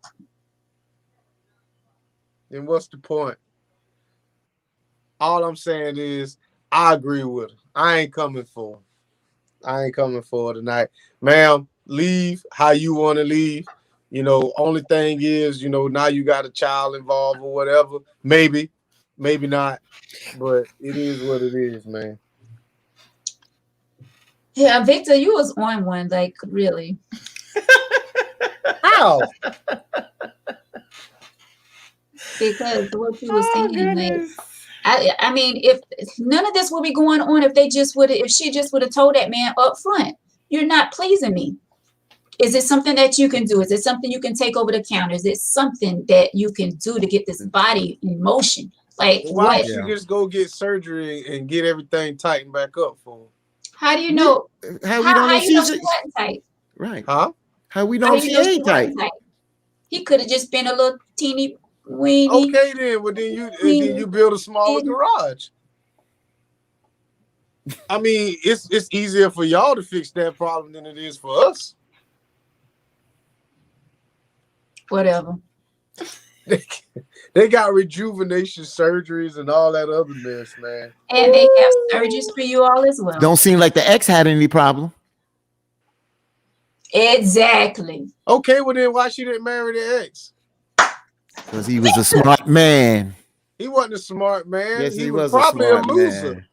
then what's the point? All I'm saying is I agree with her. I ain't coming for her tonight. Ma'am, leave how you want to leave. Only thing is, now you got a child involved or whatever. Maybe not. But it is what it is, man. Yeah, Victor, you was on one, like, really. How? Because what you was saying, like, I mean, if none of this would be going on if she just would have told that man up front, you're not pleasing me. Is it something that you can do? Is it something you can take over the counter? Is it something that you can do to get this body in motion? Like, why don't you just go get surgery and get everything tightened back up for him? How do you know? How we don't know she wasn't tight? Right. Huh? How we know she ain't tight? He could have just been a little teeny weeny. Okay, then. Well, then you build a smaller garage. I mean, it's easier for y'all to fix that problem than it is for us. Whatever. They got rejuvenation surgeries and all that other mess, man. And they have surgeries for you all as well. Don't seem like the ex had any problem. Exactly. Okay, well then why she didn't marry the ex? Because he was a smart man. He wasn't a smart man. Yes, he was probably a loser. Man.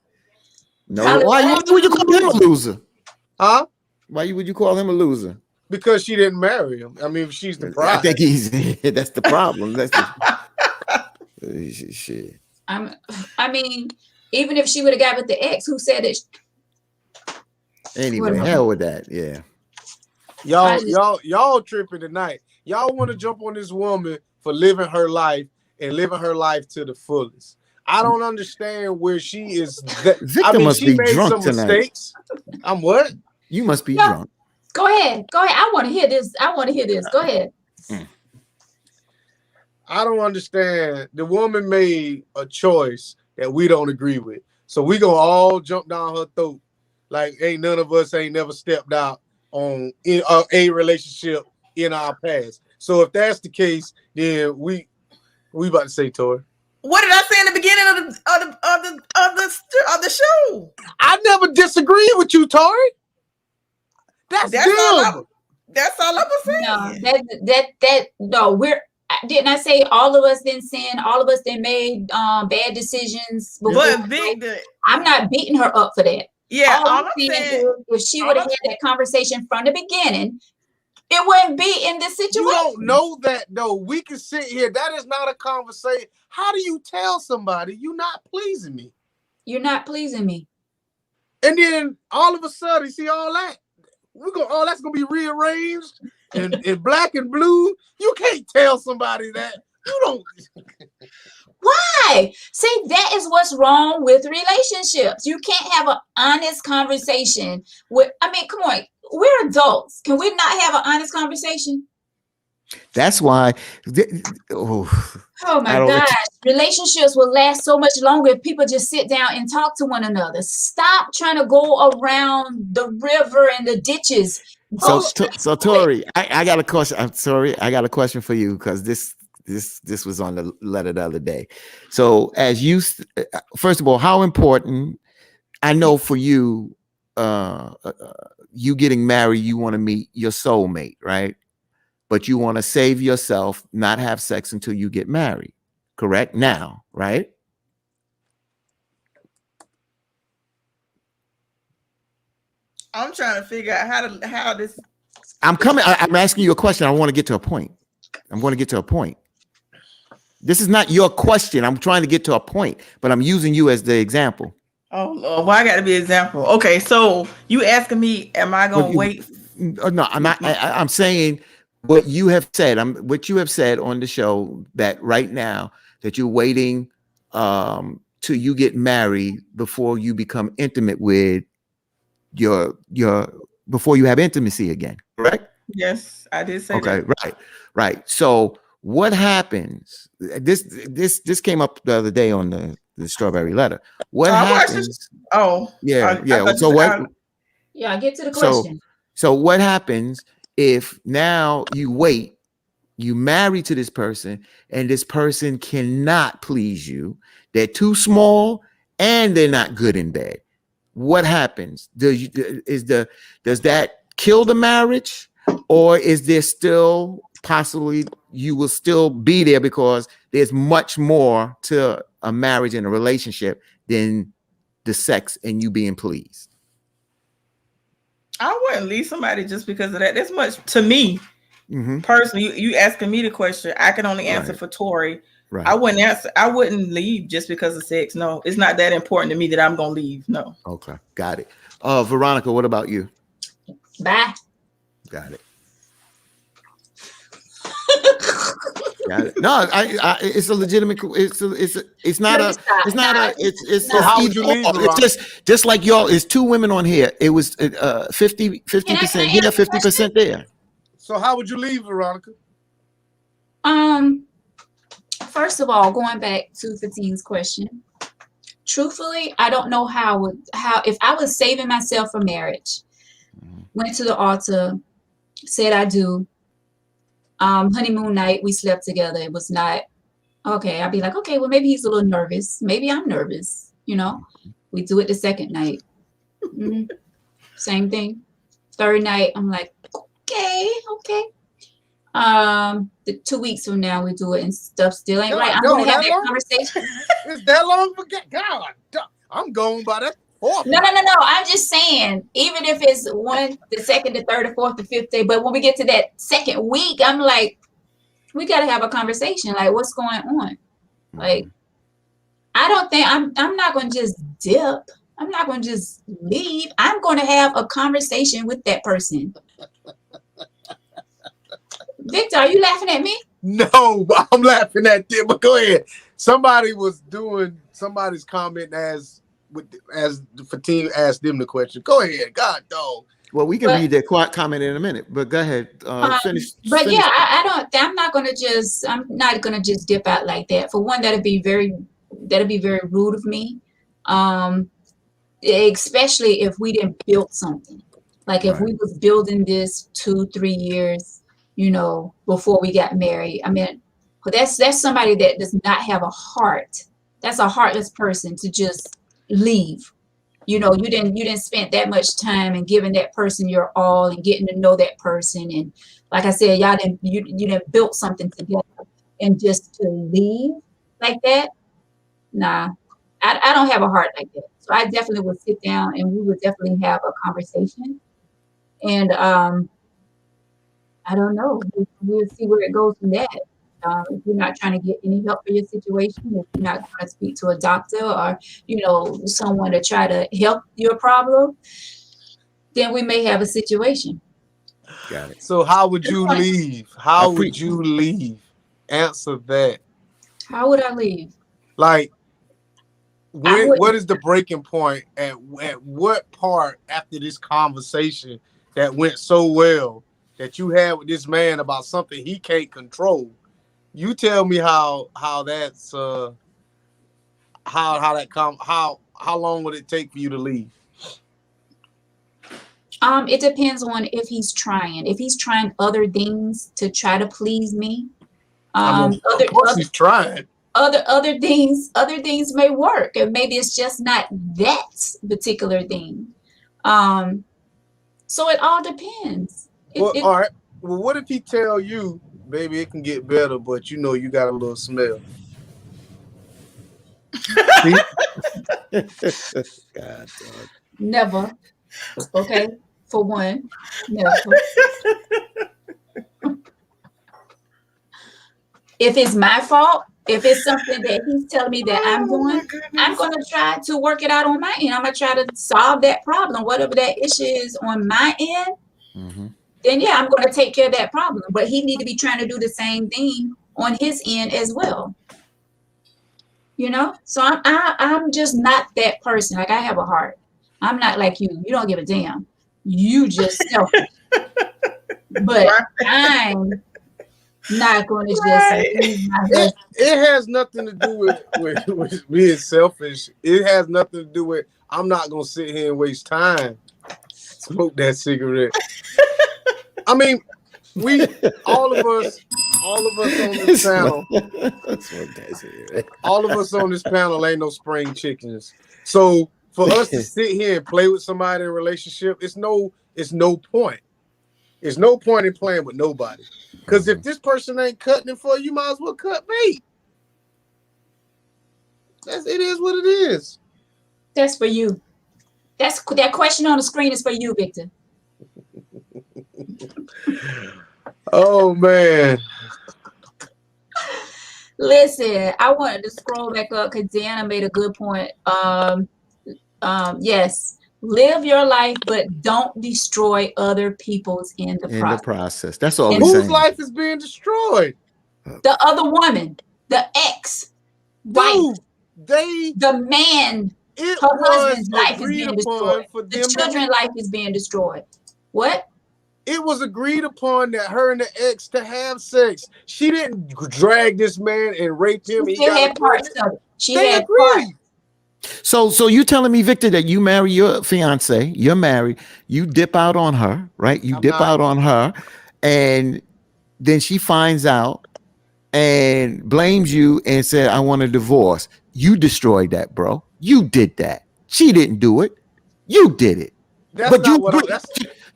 No, why would you call him a loser? Huh? Why would you call him a loser? Because she didn't marry him. I mean, she's the prize. I think that's the problem. That's shit. I mean, even if she would have got with the ex, who said it? Anyway, hell with that. Yeah. Y'all tripping tonight. Y'all want to jump on this woman for living her life and living her life to the fullest. I don't understand where she is. Victor must be drunk tonight. Mistakes. I'm what? You must be drunk. Go ahead. I want to hear this. Go ahead. I don't understand. The woman made a choice that we don't agree with. So we gonna all jump down her throat like ain't none of us ain't never stepped out on a relationship in our past. So if that's the case, then we about to say, Tori. What did I say in the beginning of the show? I never disagreed with you, Tori. That's all I was saying. No, didn't I say all of us didn't sin, all of us didn't made bad decisions? But Victor, I'm not beating her up for that. Yeah, all I'm saying if she would have had that conversation from the beginning, it wouldn't be in this situation. You don't know that though. We can sit here. That is not a conversation. How do you tell somebody you're not pleasing me? You're not pleasing me. And then all of a sudden, see all that? That's gonna be rearranged in black and blue. You can't tell somebody that. You don't. Why? See, that is what's wrong with relationships. You can't have an honest conversation with. I mean, come on, we're adults. Can we not have an honest conversation? That's why. Oh my gosh, relationships will last so much longer if people just sit down and talk to one another. Stop trying to go around the river and the ditches. So, Oh, so Tori, I got a question. I'm sorry, I got a question for you because this was on the letter the other day. So, as you, first of all, how important? I know for you, you getting married, you want to meet your soulmate, right? But you want to save yourself, not have sex until you get married. Correct now, right? I'm trying to figure out how this. I'm coming. I'm asking you a question. I want to get to a point. I'm going to get to a point. This is not your question. I'm trying to get to a point, but I'm using you as the example. Oh Lord, why I got to be an example? Okay, so you asking me, am I gonna wait? No, I'm not. I'm saying what you have said. What you have said on the show that right now that you're waiting till you get married before you become intimate with your before you have intimacy again. Correct? Yes, I did say Okay. that. Right. So what happens? This came up the other day on the strawberry letter. What I watched it. happens? Oh, Yeah. I thought you So said, what? yeah. Get to the So question. so what happens if now you wait, you marry to this person, and this person cannot please you? They're too small and they're not good in bed. What happens? Does that kill the marriage, or is there still possibly you will still be there because there's much more to a marriage and a relationship than the sex and you being pleased? I wouldn't leave somebody just because of that. That's much to me personally. You asking me the question. I can only answer for Tori. Right. I wouldn't answer. I wouldn't leave just because of sex. No, it's not that important to me that I'm gonna leave. No. Okay, got it. Veronica, what about you? Bye. Got it. Got it. No, it's a legitimate. It's not a. It's not a. It's. So how would you leave, It's just like y'all. It's two women on here. It was 50% here, 50% there. So how would you leave, Veronica? First of all, going back to Fatine's question, truthfully, I don't know how if I was saving myself for marriage, went to the altar, said I do. Honeymoon night, we slept together. It was not okay. I'd be like, okay, well, maybe he's a little nervous. Maybe I'm nervous. We do it the second night. Same thing. Third night, I'm like, okay. The 2 weeks from now, we do it and stuff still ain't right. I'm going to have that conversation. Is that long? God, I'm going by that. No. I'm just saying, even if it's the second, the third, the fourth, the fifth day, but when we get to that second week, I'm like, we got to have a conversation. Like, what's going on? Like, I don't think I'm not going to just dip. I'm not going to just leave. I'm going to have a conversation with that person. Victor, are you laughing at me? No, I'm laughing at them. But go ahead. Somebody was doing somebody's comment as Fatine asked them the question. Go ahead, God dog. Well, we can read that comment in a minute, but go ahead. Finish. But yeah, I'm not gonna just dip out like that. For one, that'd be very rude of me. Especially if we didn't build something. Like if we was building this 2-3 years, before we got married. I mean, but that's somebody that does not have a heart. That's a heartless person to just leave. You didn't spend that much time and giving that person your all and getting to know that person. And like I said, you didn't built something together, and just to leave like that, nah, I don't have a heart like that. So I definitely would sit down and we would definitely have a conversation. And I don't know. We'll see where it goes from that. If you're not trying to get any help for your situation, if you're not going to speak to a doctor or, someone to try to help your problem, then we may have a situation. Got it. So how would you leave? How would you leave? Answer that. How would I leave? Like, what is the breaking point at what part after this conversation that went so well that you had with this man about something he can't control? You tell me how that's how long would it take for you to leave? It depends on if he's trying. If he's trying other things to try to please me, I mean, of course he's trying. other things may work, and maybe it's just not that particular thing. So it all depends. Well, all right. Well, what if he tell you, baby, it can get better, but you know you got a little smell? God, dog. Never. Okay, for one, never. If it's my fault, if it's something that he's telling me that I'm doing, I'm going to try to work it out on my end. I'm going to try to solve that problem, whatever that issue is on my end. Mm-hmm. Then yeah, I'm going to take care of that problem. But he need to be trying to do the same thing on his end as well. You know, so I'm just not that person. Like, I have a heart. I'm not like you. You don't give a damn. You just selfish. But I'm not going to just leave my husband. It has nothing to do with being selfish. It has nothing to do with I'm not gonna sit here and waste time smoke that cigarette. I mean, all of us on this panel, all of us on this panel ain't no spring chickens. So for us to sit here and play with somebody in a relationship, it's no point. There's no point in playing with nobody. Because if this person ain't cutting it for you, you might as well cut me. It is what it is. That's for you. That question on the screen is for you, Victor. Oh man. Listen, I wanted to scroll back up because Deanna made a good point. Yes, live your life, but don't destroy other people's in the process. That's all. Whose life is being destroyed? The other woman, the ex, Dude, the man. Her husband's life is being destroyed. The children's life is being destroyed. What? It was agreed upon that her and the ex to have sex. She didn't drag this man and rape him. She had parts of it. They agreed. So you telling me, Victor, that you marry your fiance, you're married, you dip out on her, right? You dip out on her, and then she finds out and blames you and said, I want a divorce. You destroyed that, bro. You did that. She didn't do it. You did it. That's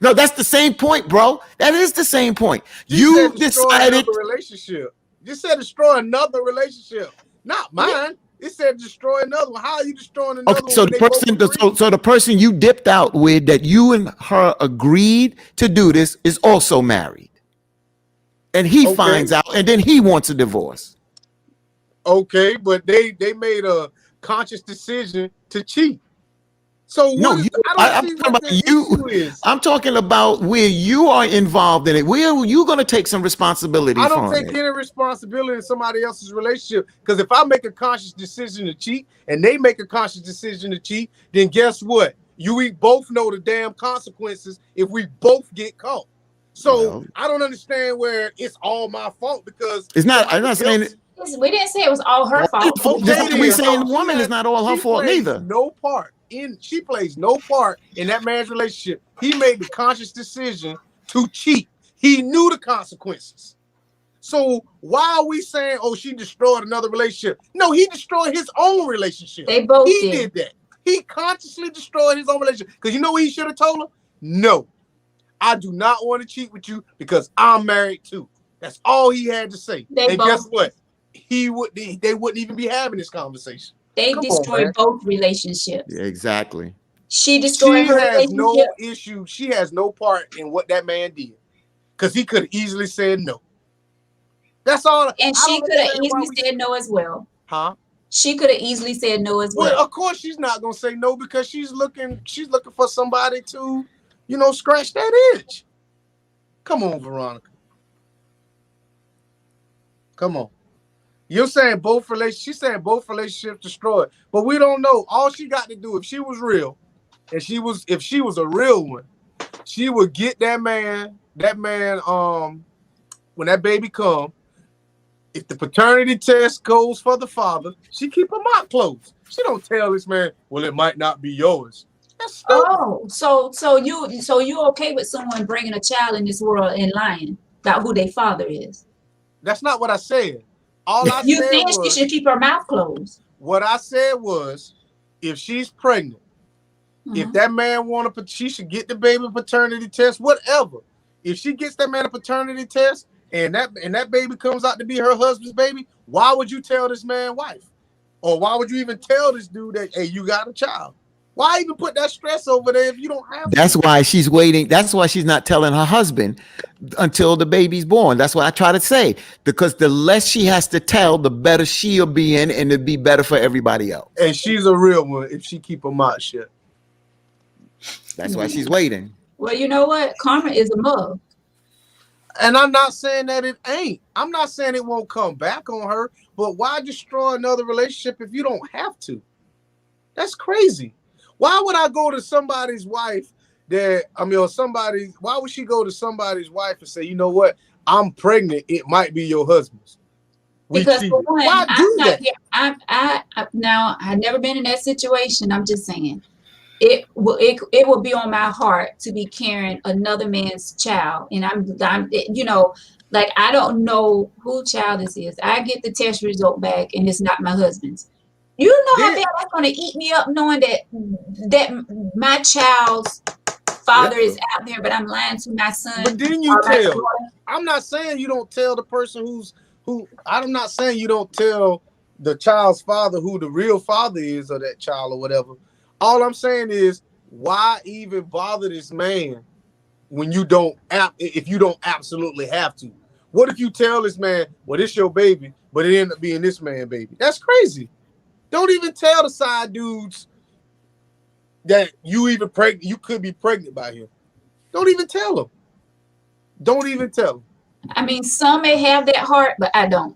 no, that's the same point, bro. That is the same point. You decided relationship. You said destroy another relationship, not mine. Yeah. It said destroy another one. How are you destroying another one? So the person you dipped out with, that you and her agreed to do this, is also married, and he finds out, and then he wants a divorce. Okay, but they made a conscious decision to cheat. So no, I'm talking about where you are involved in it. Where you going to take some responsibility? I don't take any responsibility in somebody else's relationship, because if I make a conscious decision to cheat and they make a conscious decision to cheat, then guess what? We both know the damn consequences if we both get caught. So I don't understand where it's all my fault, because it's not. I'm not saying it. We didn't say it was all her fault. We saying the woman is not all her fault neither. She plays no part in that man's relationship. He made the conscious decision to cheat. He knew the consequences. So why are we saying, oh, she destroyed another relationship? No, he destroyed his own relationship. They both did that. He consciously destroyed his own relationship. Because you know what he should have told her? No, I do not want to cheat with you because I'm married too. That's all he had to say. And guess what? They wouldn't even be having this conversation. They destroyed both relationships. Yeah, exactly. She destroyed her relationship. No issue. She has no part in what that man did, because he could have easily said no. That's all. And she could have easily said no as well. Huh? She could have easily said no as well. Well, of course she's not gonna say no, because she's looking for somebody to, scratch that itch. Come on, Veronica. Come on. You're saying both relationships. She's saying both relationships destroyed, but we don't know. All she got to do, if she was real, and if she was a real one, she would get that man. When that baby come, if the paternity test goes for the father, she keep her mouth closed. She don't tell this man, well, it might not be yours. That's stupid. Oh, so you okay with someone bringing a child in this world and lying about who their father is? That's not what I said. All I You said think she was, should keep her mouth closed? what I said was, if she's pregnant, if that man she should get the baby paternity test, whatever. If she gets that man a paternity test and that baby comes out to be her husband's baby, why would you tell this man wife? Or why would you even tell this dude that, hey, you got a child? Why even put that stress over there if you don't have That's to? why she's waiting. That's why she's not telling her husband until the baby's born. That's what I try to say. Because the less she has to tell, the better she'll be in, and it'll be better for everybody else. And she's a real one if she keep her mouth shut. That's why she's waiting. Well, you know what? Karma is a mug. And I'm not saying that it ain't. I'm not saying it won't come back on her, but why destroy another relationship if you don't have to? That's crazy. Why would I go to somebody's wife why would she go to somebody's wife and say, you know what? I'm pregnant. It might be your husband's. Because for one, why do that? Now I've never been in that situation. I'm just saying. It will be on my heart to be carrying another man's child, and I'm like, I don't know who child this is. I get the test result back, and it's not my husband's. You know how bad that's going to eat me up, knowing that my child's father is out there, but I'm lying to my son. But then you tell. I'm not saying you don't tell the person I'm not saying you don't tell the child's father who the real father is of that child or whatever. All I'm saying is, why even bother this man when if you don't absolutely have to? What if you tell this man, well, it's your baby, but it ended up being this man's baby? That's crazy. Don't even tell the side dudes that you could be pregnant by him. Don't even tell them. Don't even tell them. I mean, some may have that heart, but I don't.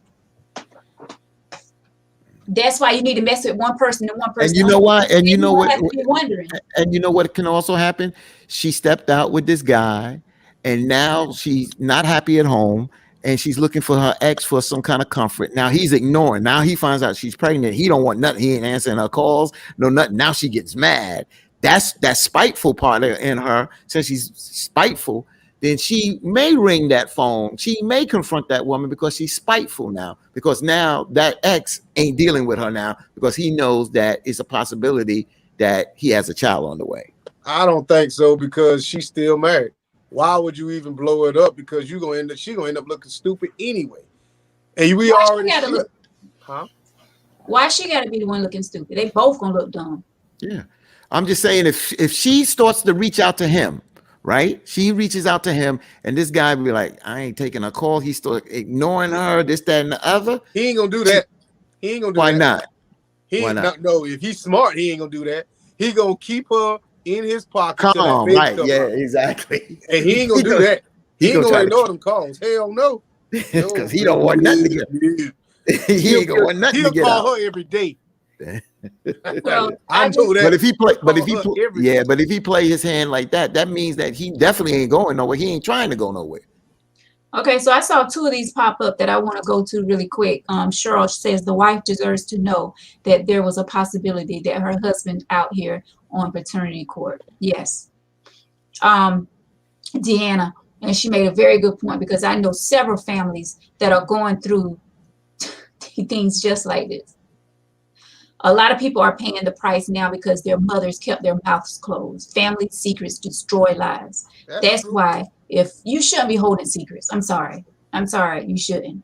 That's why you need to mess with one person and one person. And you know why? And you know what? Wondering. And you know what can also happen? She stepped out with this guy, and now she's not happy at home, and she's looking for her ex for some kind of comfort. Now he's ignoring. Now he finds out she's pregnant. He don't want nothing. He ain't answering her calls. No nothing. Now she gets mad. That's that spiteful part in her. Since she's spiteful, then she may ring that phone. She may confront that woman because she's spiteful now. Because now that ex ain't dealing with her now because he knows that it's a possibility that he has a child on the way. I don't think so because she's still married. Why would you even blow it up? Because she's gonna end up looking stupid anyway. And we already Why she gotta be the one looking stupid? They both gonna look dumb. Yeah. I'm just saying if she starts to reach out to him, right? She reaches out to him, and this guy be like, I ain't taking a call. He start ignoring her, this, that, and the other. He ain't gonna do that. He ain't gonna do Why that. not? Why not? No, if he's smart, he ain't gonna do that. He gonna keep her in his pocket. Calm, right? Yeah, exactly. And he ain't gonna do that. He ain't gonna ignore them calls. Hell no. Because he don't want nothing to get. He ain't gonna want nothing to get out. He'll call her every day. Well, I know that. But if he play his hand like that, that means that he definitely ain't going nowhere. He ain't trying to go nowhere. Okay, so I saw two of these pop up that I want to go to really quick. Cheryl says the wife deserves to know that there was a possibility that her husband out here on paternity court. Yes. Deanna, and she made a very good point because I know several families that are going through things just like this. A lot of people are paying the price now because their mothers kept their mouths closed. Family secrets destroy lives. That's why if you shouldn't be holding secrets. I'm sorry. You shouldn't.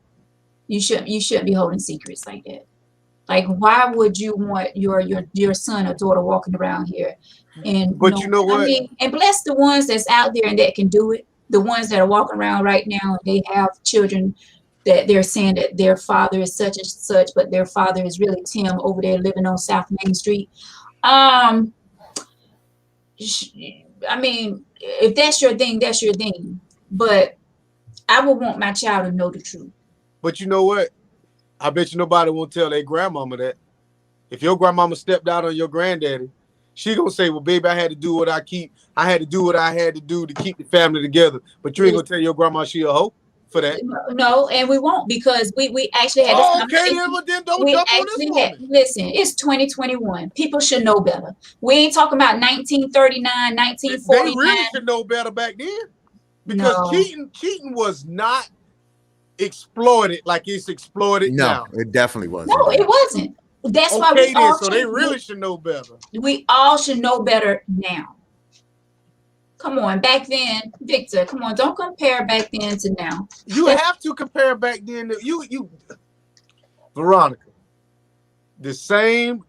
You shouldn't be holding secrets like that. Like, why would you want your son or daughter walking around here? But you know what? I mean, and bless the ones that's out there and that can do it. The ones that are walking around right now and they have children that they're saying that their father is such and such, but their father is really Tim over there living on South Main Street. I mean, if that's your thing, that's your thing. But I would want my child to know the truth. But you know what? I bet you nobody won't tell their grandmama that. If your grandmama stepped out on your granddaddy, she gonna say, well, baby, I had to do what I had to do to keep the family together. But you ain't gonna tell your grandma she a hoe. for that. No, and we won't, because we actually had this Okay, then, but then don't we jump on actually this had, woman. listen, it's 2021. People should know better. We ain't talking about 1939, They 1949. really should know better back then, because No. cheating was not exploited like it's exploited No, now. it definitely wasn't. No, it wasn't. That's why Okay, we then, all so they should, really should know better. we all should know better now. Come on, back then, Victor, come on, don't compare back then to now. You have to compare back then to you Veronica. The same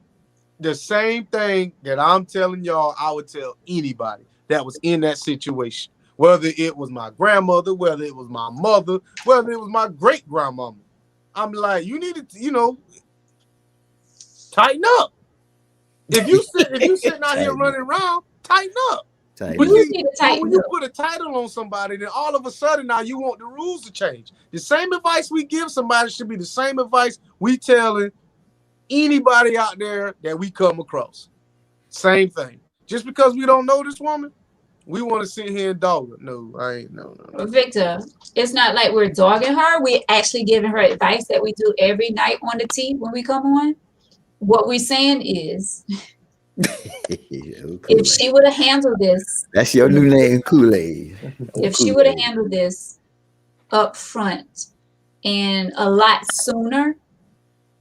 thing that I'm telling y'all, I would tell anybody that was in that situation. Whether it was my grandmother, whether it was my mother, whether it was my great grandmama. I'm like, you need to, tighten up. If you sitting out here running around, tighten up. But You need to tighten when you up. put a title on somebody, then all of a sudden now you want the rules to change. The same advice we give somebody should be the same advice we telling anybody out there that we come across. Same thing. Just because we don't know this woman, we want to sit here and dog her. No, I ain't. No. Victor, it's not like we're dogging her. We're actually giving her advice that we do every night on the tea when we come on. What we're saying is, if she would have handled this, that's your new name, Kool-Aid. if she would have handled this up front and a lot sooner,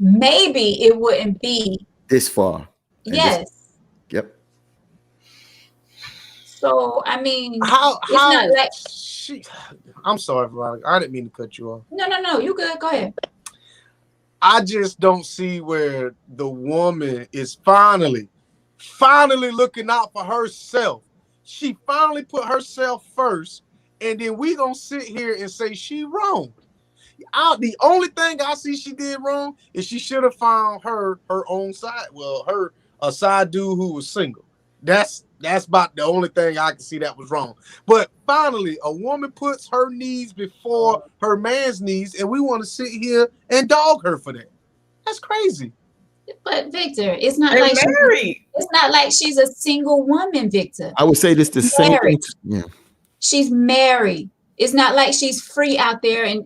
maybe it wouldn't be this far. Yes. Yep. So I mean, how not like I'm sorry, Veronica. I didn't mean to cut you off. No, you good. Go ahead. I just don't see where the woman is finally looking out for herself. She finally put herself first, and then we gonna sit here and say she wrong. The only thing I see she did wrong is she should have found her own side. Well, a side dude who was single. That's about the only thing I can see that was wrong. But finally, a woman puts her needs before her man's needs, and we want to sit here and dog her for that. That's crazy. But Victor, it's not They're like married. It's not like she's a single woman, Victor. I would say this the same thing. Yeah. She's married. It's not like she's free out there and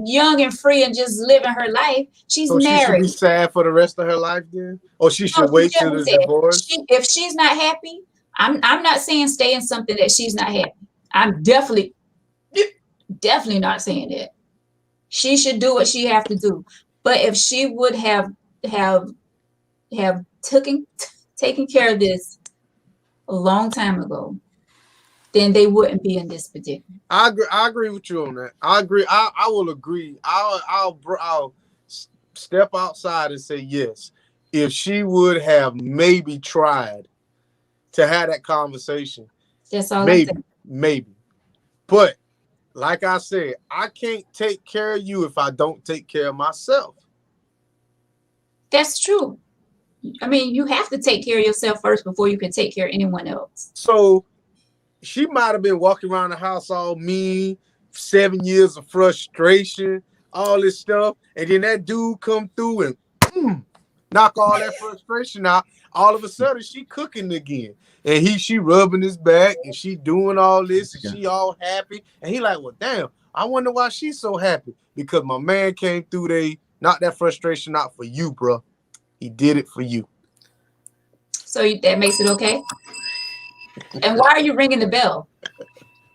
young and free and just living her life. She's married. She should be sad for the rest of her life then? Or she should wait till the divorce? If she's not happy, I'm not saying stay in something that she's not happy. I'm definitely not saying that. She should do what she have to do. But if she would have taken care of this a long time ago, then they wouldn't be in this predicament. I agree with you on that. I agree. I will agree. I'll step outside and say yes. If she would have maybe tried to have that conversation, that's all. Maybe. But like I said, I can't take care of you if I don't take care of myself. That's true. I mean, you have to take care of yourself first before you can take care of anyone else. So she might have been walking around the house all mean, 7 years of frustration, all this stuff, and then that dude come through and knock all that frustration out. All of a sudden, she cooking again, and she rubbing his back, and she doing all this, and she all happy, and he like, well, damn, I wonder why she's so happy, because my man came through. They knocked that frustration out for you, bro. He did it for you. So that makes it okay. And why are you ringing the bell?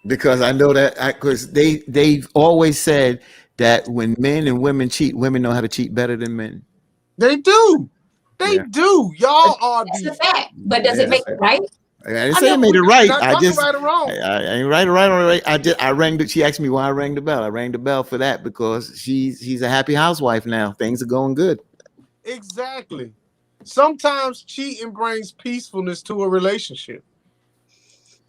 Because I know that because they've always said that when men and women cheat, women know how to cheat better than men. They do. They do. Y'all are. That's a fact. But does it make it right? I didn't say I made it right. I just right or wrong. I ain't right or right. I rang. She asked me why I rang the bell. I rang the bell for that because she's a happy housewife now. Things are going good. Exactly. Sometimes cheating brings peacefulness to a relationship.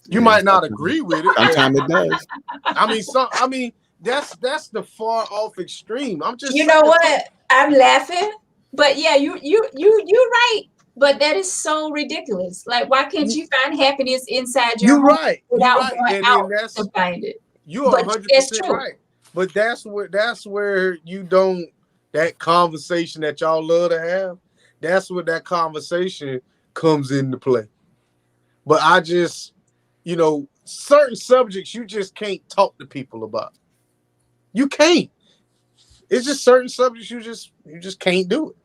You might not agree with it. Sometimes it does. I mean, that's the far off extreme. I'm just. You know what? I'm laughing, but yeah, you're right. But that is so ridiculous. Like, why can't you find happiness inside your home without going out to find it? You are 100% right. But that's where you don't. That conversation that y'all love to have, that's where that conversation comes into play. But I just, certain subjects you just can't talk to people about. You can't. It's just certain subjects you just can't do it.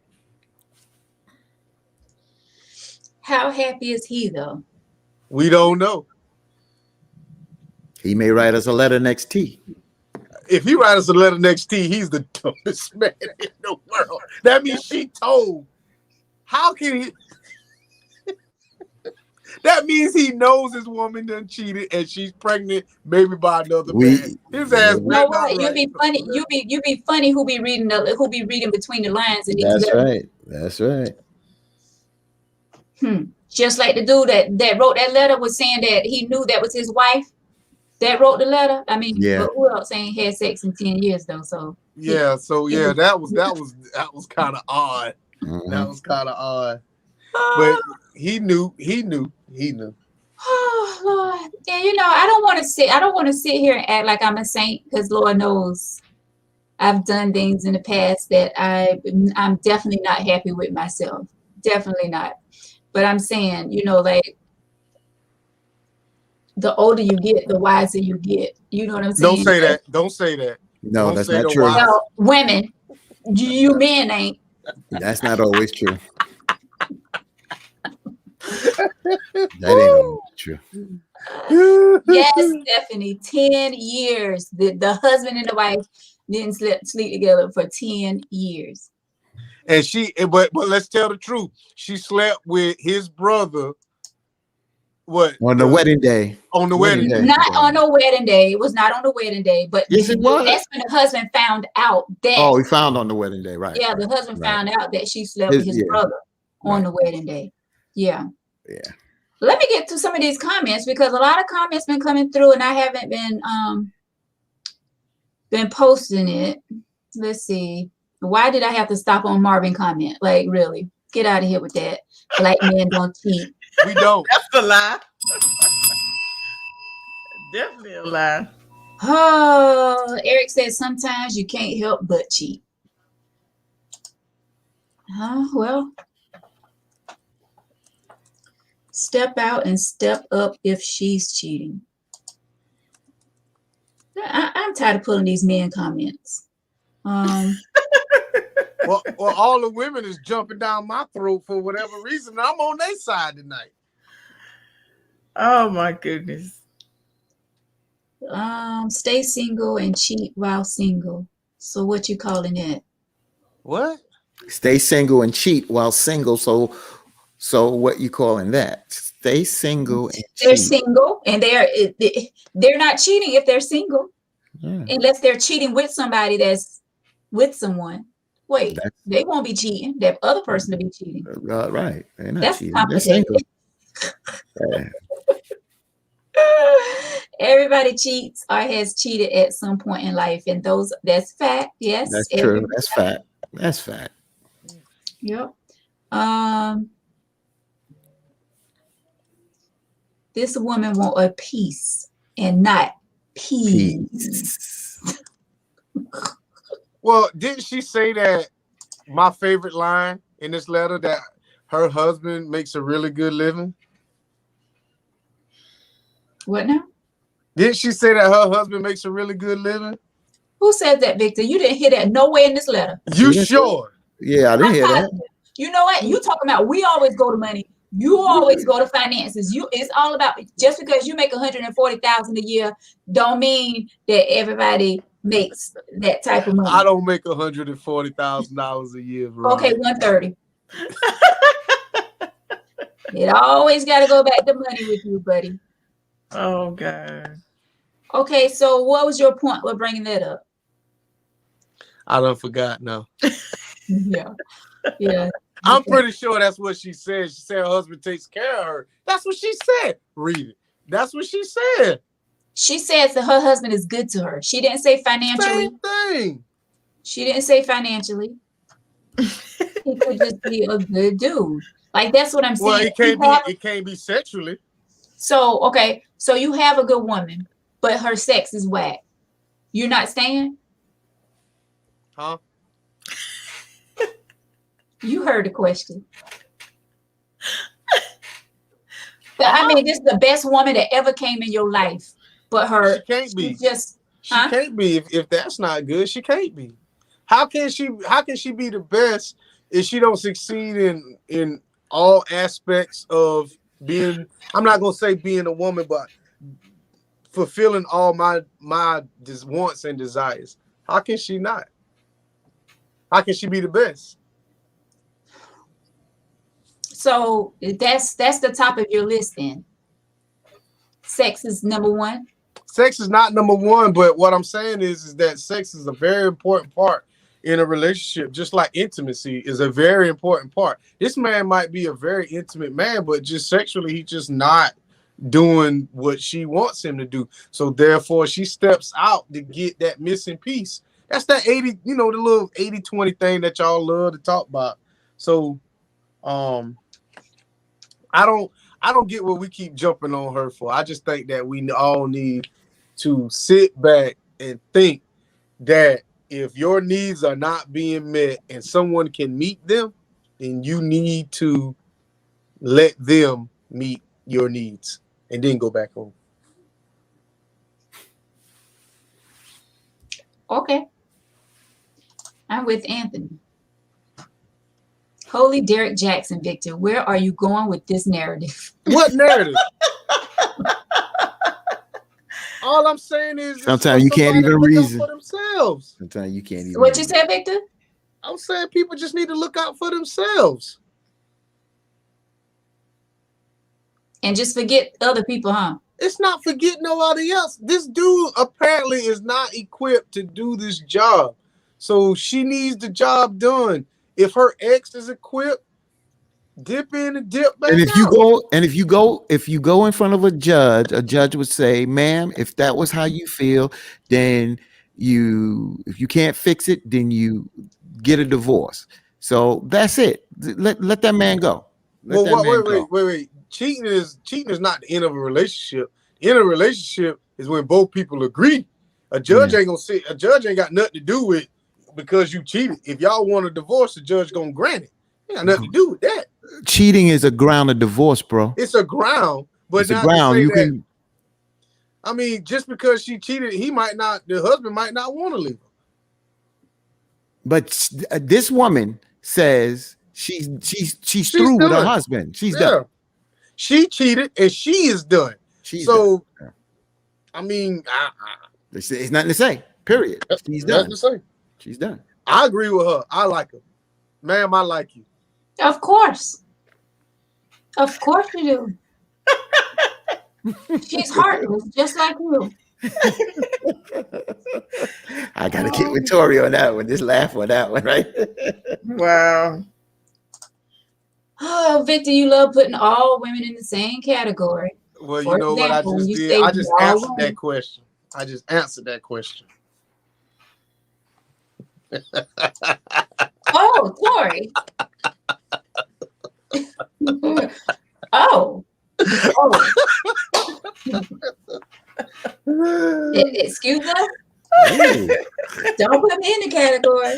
How happy is he though? We don't know. He may write us a letter next T. If he writes us a letter next T, he's the dumbest man in the world. That means she told. How can he? That means he knows his woman done cheated and she's pregnant, maybe by another man. His ass. You know what? You'll be funny. You be funny. Who be reading between the lines in these That's letters. right. That's right. Just like the dude that wrote that letter was saying that he knew that was his wife that wrote the letter. I mean, Yeah. but who else ain't had sex in 10 years though? So yeah, that was kind of odd. Mhm. That was kind of odd. But he knew. Oh Lord. Yeah, you know, I don't want to sit here and act like I'm a saint, because Lord knows I've done things in the past that I'm definitely not happy with myself. Definitely not. But I'm saying, you know, like, the older you get, the wiser you get. You know what I'm saying? Don't say that. Don't say that. No, Don't that's say not the true. wise. No, women, you men ain't. That's not always true. That ain't always true. Yes, Stephanie, 10 years. The husband and the wife didn't sleep together for 10 years. And but let's tell the truth. She slept with his brother. What? On the wedding day. On the wedding day. Not on the wedding day. It was not on the wedding day, but Yes, it was. That's when the husband found out that. Oh, he found on the wedding day, right? Yeah, the husband found out that she slept with his brother on the wedding day. Yeah. Yeah. Let me get to some of these comments, because a lot of comments been coming through and I haven't been posting it. Let's see. Why did I have to stop on Marvin comment? Like, really? Get out of here with that. Black men don't cheat. We don't. That's a lie. Definitely a lie. Oh, Eric says sometimes you can't help but cheat. Well, step out and step up if she's cheating. I'm tired of pulling these men comments. Well, all the women is jumping down my throat for whatever reason. I'm on their side tonight. Oh my goodness. Stay single and cheat while single. So what you calling it? What? Stay single and cheat while single. So what you calling that? Stay single and they're cheat. single and they're not cheating if they're single, unless they're cheating with somebody that's with someone. Wait, they won't be cheating. That other person to be cheating. Right. They're not That's cheating. complicated. They're single. Everybody cheats or has cheated at some point in life, and that's fact. Yes, That's true. That's fact. That's fact. Yep. This woman want a piece and not peace. Well, didn't she say that my favorite line in this letter, that her husband makes a really good living? What now? Didn't she say that her husband makes a really good living? Who said that, Victor? You didn't hear that nowhere in this letter. You sure? Yeah, I didn't hear that. You know what? You talking about we always go to money. You always go to finances. It's all about, just because you make $140,000 a year don't mean that everybody makes that type of money. I don't make $140,000 a year, bro. Okay, 130. It always got to go back to money with you, buddy. Oh God. Okay, so what was your point with bringing that up? I done forgot now. Yeah. I'm pretty sure that's what she said. She said her husband takes care of her. That's what she said. Read it. That's what she said. She says that her husband is good to her. She didn't say financially. Same thing. She didn't say financially. He could just be a good dude. Like, that's what I'm saying. Well, it can't be sexually. So, okay. So you have a good woman, but her sex is whack. You're not staying? Huh? You heard the question. I mean, this is the best woman that ever came in your life, but She can't be. She can't be. If that's not good, she can't be. How can she be the best if she don't succeed in all aspects of being, I'm not gonna say being a woman, but fulfilling all my wants and desires? How can she not? How can she be the best? So that's the top of your list then. Sex is number one. Sex is not number one, but what I'm saying is that sex is a very important part in a relationship, just like intimacy is a very important part. This man might be a very intimate man, but just sexually, he's just not doing what she wants him to do. So therefore, she steps out to get that missing piece. That's that 80, the little 80-20 thing that y'all love to talk about. So I don't get what we keep jumping on her for. I just think that we all need to sit back and think that if your needs are not being met and someone can meet them, then you need to let them meet your needs and then go back home. Okay. I'm with Anthony. Holy Derek Jackson, Victor, where are you going with this narrative? What narrative? All I'm saying is sometimes you can't even reason for themselves. Sometimes you can't even. What you said, Victor? I'm saying people just need to look out for themselves. And just forget other people, huh? It's not forgetting nobody else. This dude apparently is not equipped to do this job. So she needs the job done. If her ex is equipped, dip in and dip back and if out. you go in front of a judge would say, ma'am, if that was how you feel, then if you can't fix it, then you get a divorce. So that's it. Let that man go. Wait. Cheating is not the end of a relationship. The end of a relationship is when both people agree. A judge ain't got nothing to do with because you cheated. If y'all want a divorce, the judge gonna grant it. It got nothing to do with that. Cheating is a ground of divorce, bro. It's a ground, but it's a ground. You can. I mean, just because she cheated, the husband might not want to leave her. But this woman says she's through with her husband. She's done. She cheated and she is done. Done. I mean, it's nothing to say. Period. She's done. Nothing to say. She's done. I agree with her. I like her. Ma'am, I like you. Of course. Of course you do. She's heartless, just like you. I gotta get with Tori on that one. Just laugh on that one, right? Wow. Oh, Victor, you love putting all women in the same category. Well, you know what I just did? I just answered that question. I just answered that question. Oh, Tori. Oh. Excuse us? Don't put me in the category.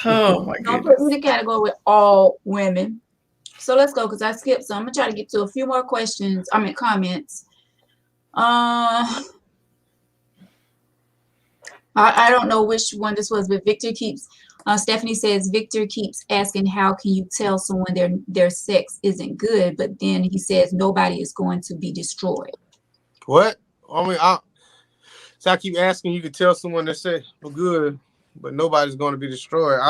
Oh my Don't goodness. put me in the category with all women. So let's go because I skipped some. I'm gonna try to get to a few more comments. I don't know which one this was, but Victor keeps Stephanie says Victor keeps asking how can you tell someone their sex isn't good, but then he says nobody is going to be destroyed. What? I mean, so I keep asking, you can tell someone that said we're good, but nobody's going to be destroyed.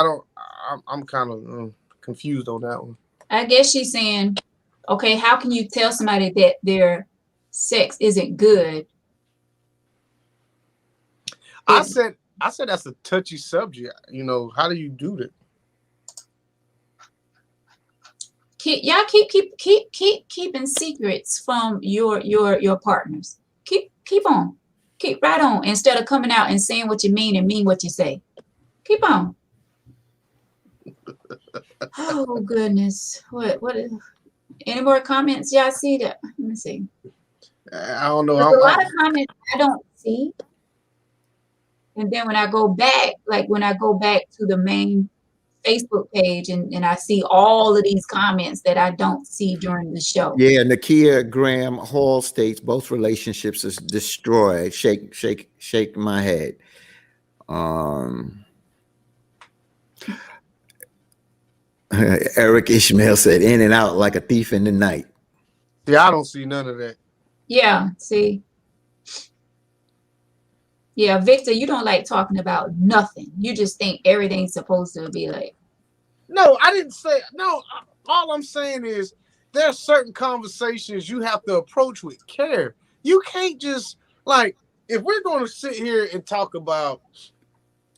I'm kind of confused on that one. I guess she's saying, okay, how can you tell somebody that their sex isn't good? I said that's a touchy subject. How do you do that? Keep keeping secrets from your partners. Keep on. Keep right on instead of coming out and saying what you mean and mean what you say. Keep on. Oh goodness. What any more comments y'all see that? Let me see. I don't know. There's a lot of comments I don't see. And then when I go back to the main Facebook page and I see all of these comments that I don't see during the show. Yeah, Nakia Graham Hall states both relationships is destroyed. Shake my head. Eric Ishmael said, "In and out like a thief in the night." Yeah, I don't see none of that. Yeah, see. Yeah, Victor, you don't like talking about nothing. You just think everything's supposed to be like. No, I didn't say no. All I'm saying is there's certain conversations you have to approach with care. You can't just like if we're going to sit here and talk about,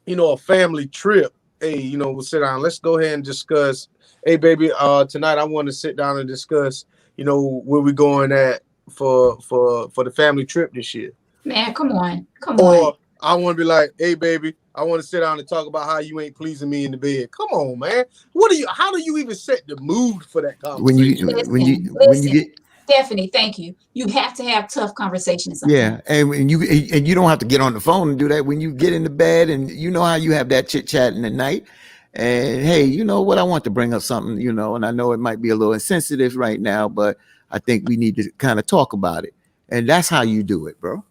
a family trip. Hey, we'll sit down. Let's go ahead and discuss. Hey, baby, tonight I want to sit down and discuss. Where we going at for the family trip this year. Man, come on. Or I want to be like, hey, baby, I want to sit down and talk about how you ain't pleasing me in the bed. Come on, man. How do you even set the mood for that conversation? When you get Stephanie, thank you. You have to have tough conversations. Yeah, and you don't have to get on the phone and do that when you get into bed, and you know how you have that chit chat in the night. And hey, you know what? I want to bring up something, and I know it might be a little insensitive right now, but I think we need to kind of talk about it. And that's how you do it, bro.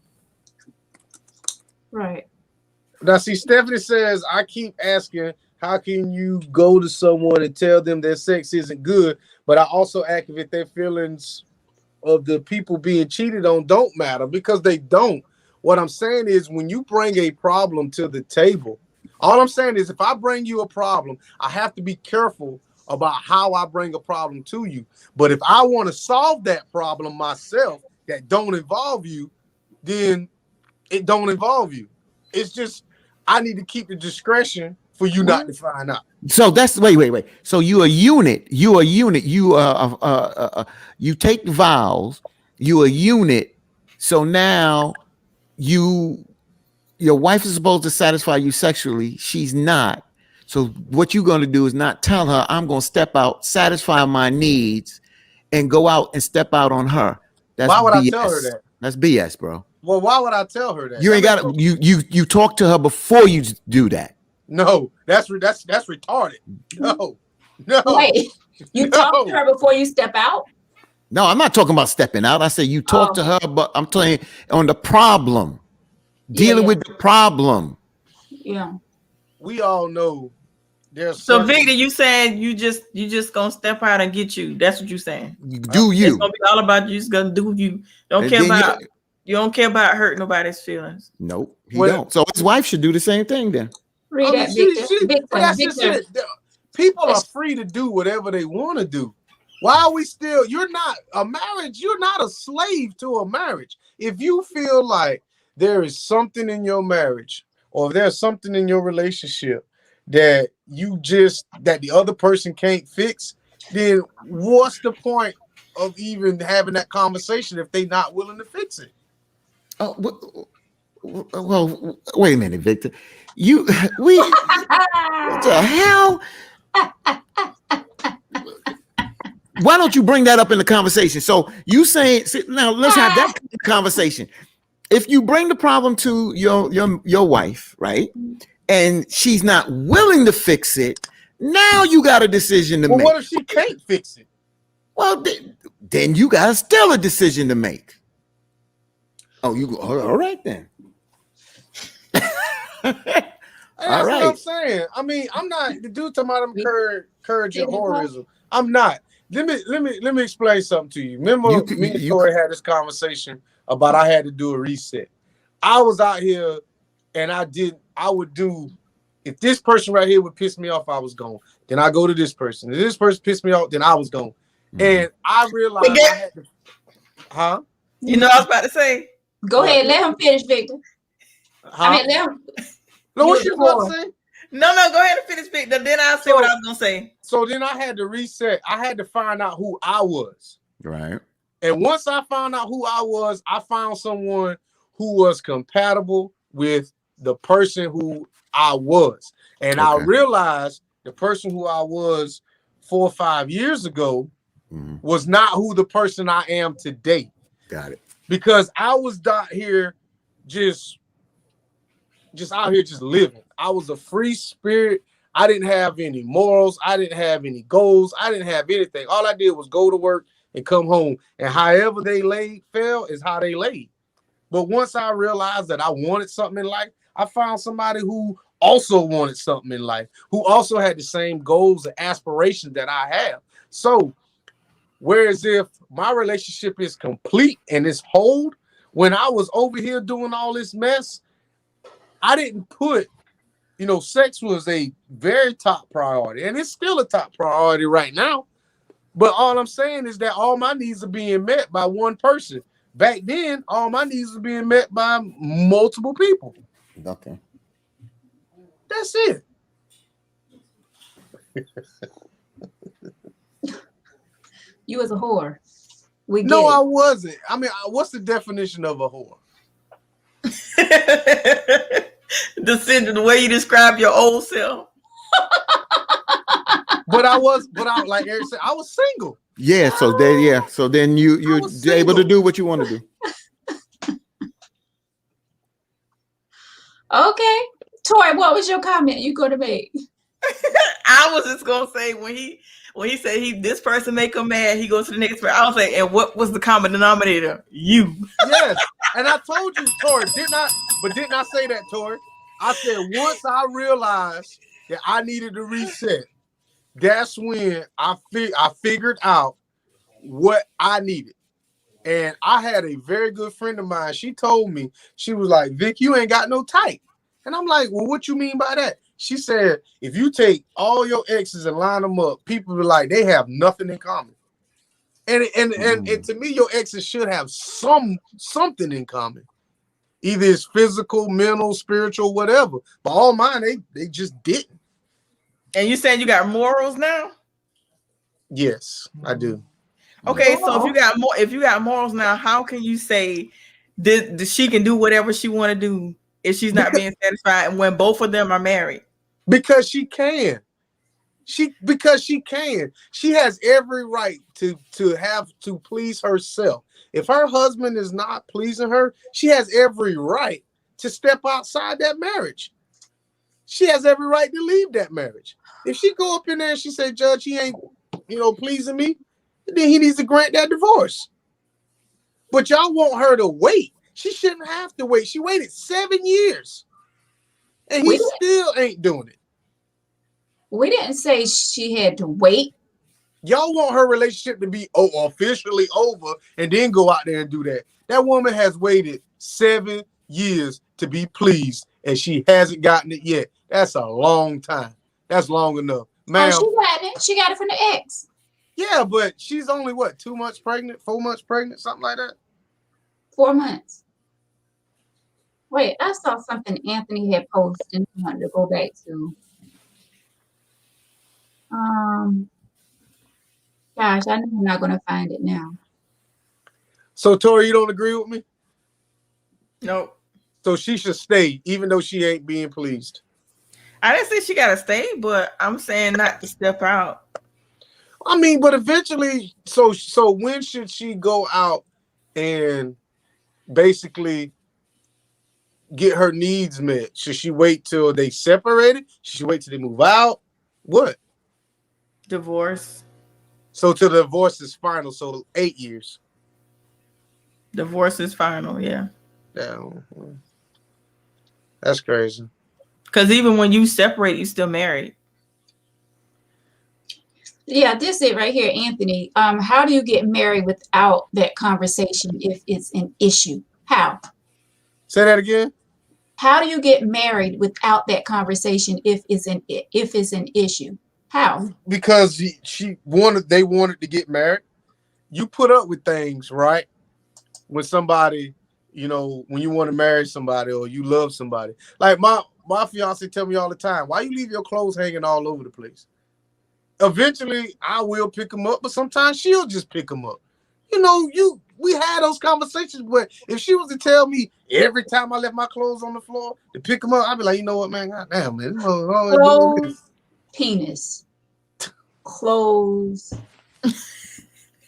Right. Now, see, Stephanie says, I keep asking, how can you go to someone and tell them their sex isn't good? But I also ask if their feelings of the people being cheated on don't matter, because they don't. What I'm saying is when you bring a problem to the table, all I'm saying is if I bring you a problem, I have to be careful about how I bring a problem to you. But if I want to solve that problem myself that don't involve you, then it don't involve you. It's just I need to keep the discretion for you not to find out. So that's wait. So you a unit. You you take vows. You a unit. So now your wife is supposed to satisfy you sexually. She's not. So what you're going to do is not tell her, I'm going to step out, satisfy my needs, and go out and step out on her. That's why would BS. I tell her that? That's BS, bro. Well, why would I tell her that? You ain't got you talk to her before you do that. No, that's retarded. No. Wait, you talk to her before you step out? No, I'm not talking about stepping out. I said you talk to her, but I'm telling you on the problem, dealing with the problem. Yeah. We all know there's so Victor, you saying you just gonna step out and get you. That's what you saying. Do you. It's gonna be all about you. Just gonna do you. Don't care about you don't care about hurting nobody's feelings. Nope, he don't. So his wife should do the same thing then. Read that, Victor. People are free to do whatever they want to do. Why are we still? You're not a marriage. You're not a slave to a marriage. If you feel like there is something in your marriage or if there's something in your relationship that that the other person can't fix, then what's the point of even having that conversation if they're not willing to fix it? Oh, well, wait a minute, Victor. What the hell? Why don't you bring that up in the conversation? So you say now let's have that conversation. If you bring the problem to your wife, right, and she's not willing to fix it, now you got a decision to make. What if she can't fix it? Well, then you got still a decision to make. Oh, you go. All right then. That's what I'm saying. I mean, I'm not the dude talking about courage and horrorism. I'm not. Let me explain something to you. Remember, me and Youre had this conversation about I had to do a reset. I was out here and I would do, if this person right here would piss me off, I was gone. Then I go to this person. If this person pissed me off, then I was gone. And I realized I had to, huh? You know what I was about to say? Go ahead, let him finish, Victor. Huh? I mean, let him. No, what you about to say? No, go ahead and finish, Victor. Then I'll say what I was gonna say. So then I had to reset. I had to find out who I was. Right. And once I found out who I was, I found someone who was compatible with the person who I was. And I realized the person who I was 4 or 5 years ago was not who the person I am today. Got it. Because I was out here just out here just living. I was a free spirit. I didn't have any morals. I didn't have any goals. I didn't have anything. All I did was go to work and come home. And however they fell is how they laid. But once I realized that I wanted something in life, I found somebody who also wanted something in life, who also had the same goals and aspirations that I have. So, whereas if my relationship is complete and it's whole, when I was over here doing all this mess, I didn't put, sex was a very top priority, and it's still a top priority right now. But all I'm saying is that all my needs are being met by one person. Back then, all my needs were being met by multiple people. Okay. That's it. You was a whore. No, I wasn't. I mean, what's the definition of a whore? The way you describe your old self. But like Eric said, I was single. Yeah, so then you're able to do what you want to do. Okay. Tori, what was your comment you going to make? I was just gonna say when he said this person make him mad, he goes to the next person. I was like, and what was the common denominator? You. Yes. And I told you, Tori, didn't I say that, Tori? I said once I realized that I needed to reset, that's when I figured out what I needed. And I had a very good friend of mine. She told me, she was like, Vic, you ain't got no type. And I'm like, well, what you mean by that? She said, if you take all your exes and line them up, people are like, they have nothing in common. And to me, your exes should have something in common. Either it's physical, mental, spiritual, whatever. But all mine, they just didn't. And you saying you got morals now? Yes, I do. Okay, so if you got morals now, how can you say that she can do whatever she want to do if she's not being satisfied, and when both of them are married? Because she can. Because she can. She has every right to have to please herself. If her husband is not pleasing her, she has every right to step outside that marriage. She has every right to leave that marriage. If she go up in there and she say, Judge, he ain't, pleasing me, then he needs to grant that divorce. But y'all want her to wait. She shouldn't have to wait. She waited 7 years. And he still ain't doing it. We didn't say she had to wait. Y'all want her relationship to be officially over and then go out there and do that. That woman has waited 7 years to be pleased, and she hasn't gotten it yet. That's a long time. That's long enough. Ma'am, She got it from the ex. Yeah, but she's only, 2 months pregnant, 4 months pregnant, something like that? 4 months. Wait, I saw something Anthony had posted and I wanted to go back to. Gosh, I know I'm not going to find it now. So, Tori, you don't agree with me? Nope. So she should stay, even though she ain't being pleased. I didn't say she got to stay, but I'm saying not to step out. I mean, but eventually, so when should she go out and basically get her needs met? Should she wait till they separated? Should she wait till they move out? What? Divorce. So till the divorce is final, so 8 years. Divorce is final, yeah. Yeah. That's crazy. Because even when you separate, you still married. Yeah, this is it right here, Anthony. How do you get married without that conversation if it's an issue? How? Say that again. How do you get married without that conversation if it's an issue? How? Because they wanted to get married. You put up with things, right? When somebody, when you want to marry somebody or you love somebody. Like my fiance tell me all the time, why you leave your clothes hanging all over the place? Eventually, I will pick them up, but sometimes she'll just pick them up. We had those conversations, but if she was to tell me every time I left my clothes on the floor to pick them up, I'd be like, you know what, man? God damn, man. Clothes, penis. Clothes,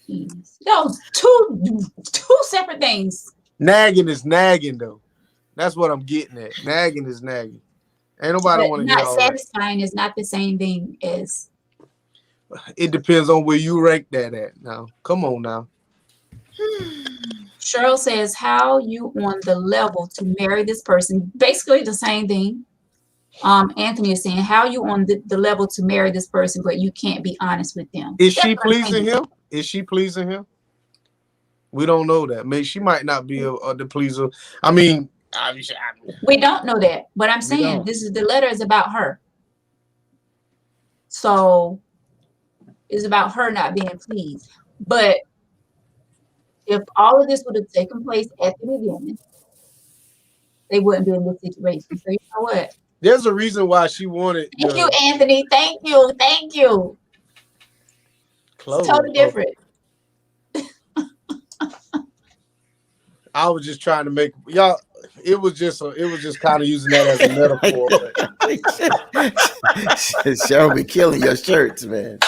penis. Those two separate things. Nagging is nagging, though. That's what I'm getting at. Nagging is nagging. Ain't nobody But want to hear not all that. satisfying is not the same thing as. It depends on where you rank that at. Now, come on now. Cheryl says, how you on the level to marry this person? Basically the same thing. Anthony is saying, how you on the level to marry this person, but you can't be honest with them. Is she pleasing him? Is she pleasing him? We don't know that. Maybe she might not be the pleaser. I mean, we don't know that, but I'm saying the letter is about her. So it's about her not being pleased. But if all of this would have taken place at the beginning, they wouldn't be in this situation. So you know what? There's a reason why she wanted. Thank you, Anthony. Thank you. Thank you. It's totally different. I was just trying to make y'all. It was just kind of using that as a metaphor. Cheryl be killing your shirts, man.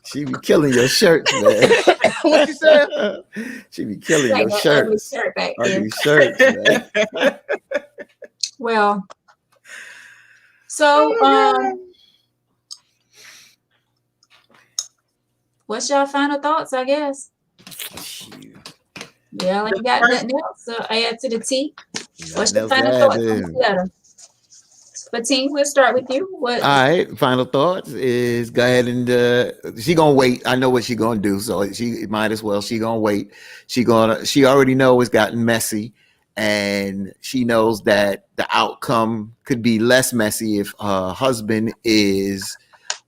She be killing your shirts, man. What you said? She be killing your shirts. Ugly shirts, man. Well, so what's your final thoughts? I guess. Yeah, like you got nothing else to add to the tea. What's your final thoughts on this letter? Fatine, we'll start with you. What? All right, final thoughts is go ahead and she gonna wait. I know what she gonna do, so she might as well. She gonna wait. She already know it's gotten messy, and she knows that the outcome could be less messy if her husband is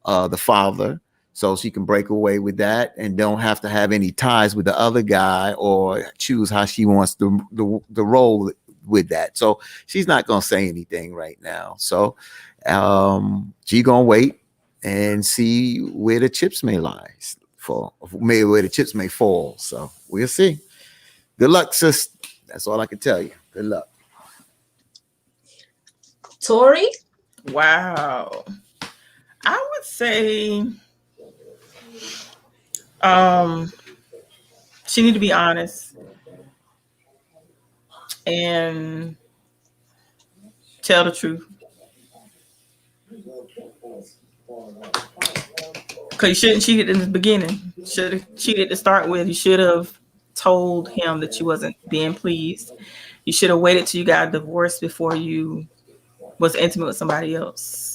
the father. So she can break away with that and don't have to have any ties with the other guy or choose how she wants the role with that. So she's not going to say anything right now. So she going to wait and see where the chips may lie maybe where the chips may fall. So we'll see. Good luck, sis. That's all I can tell you. Good luck. Tori? Wow. I would say she need to be honest and tell the truth. Because you shouldn't cheat it in the beginning. Should have cheated to start with. You should have told him that you wasn't being pleased. You should have waited till you got divorced before you was intimate with somebody else.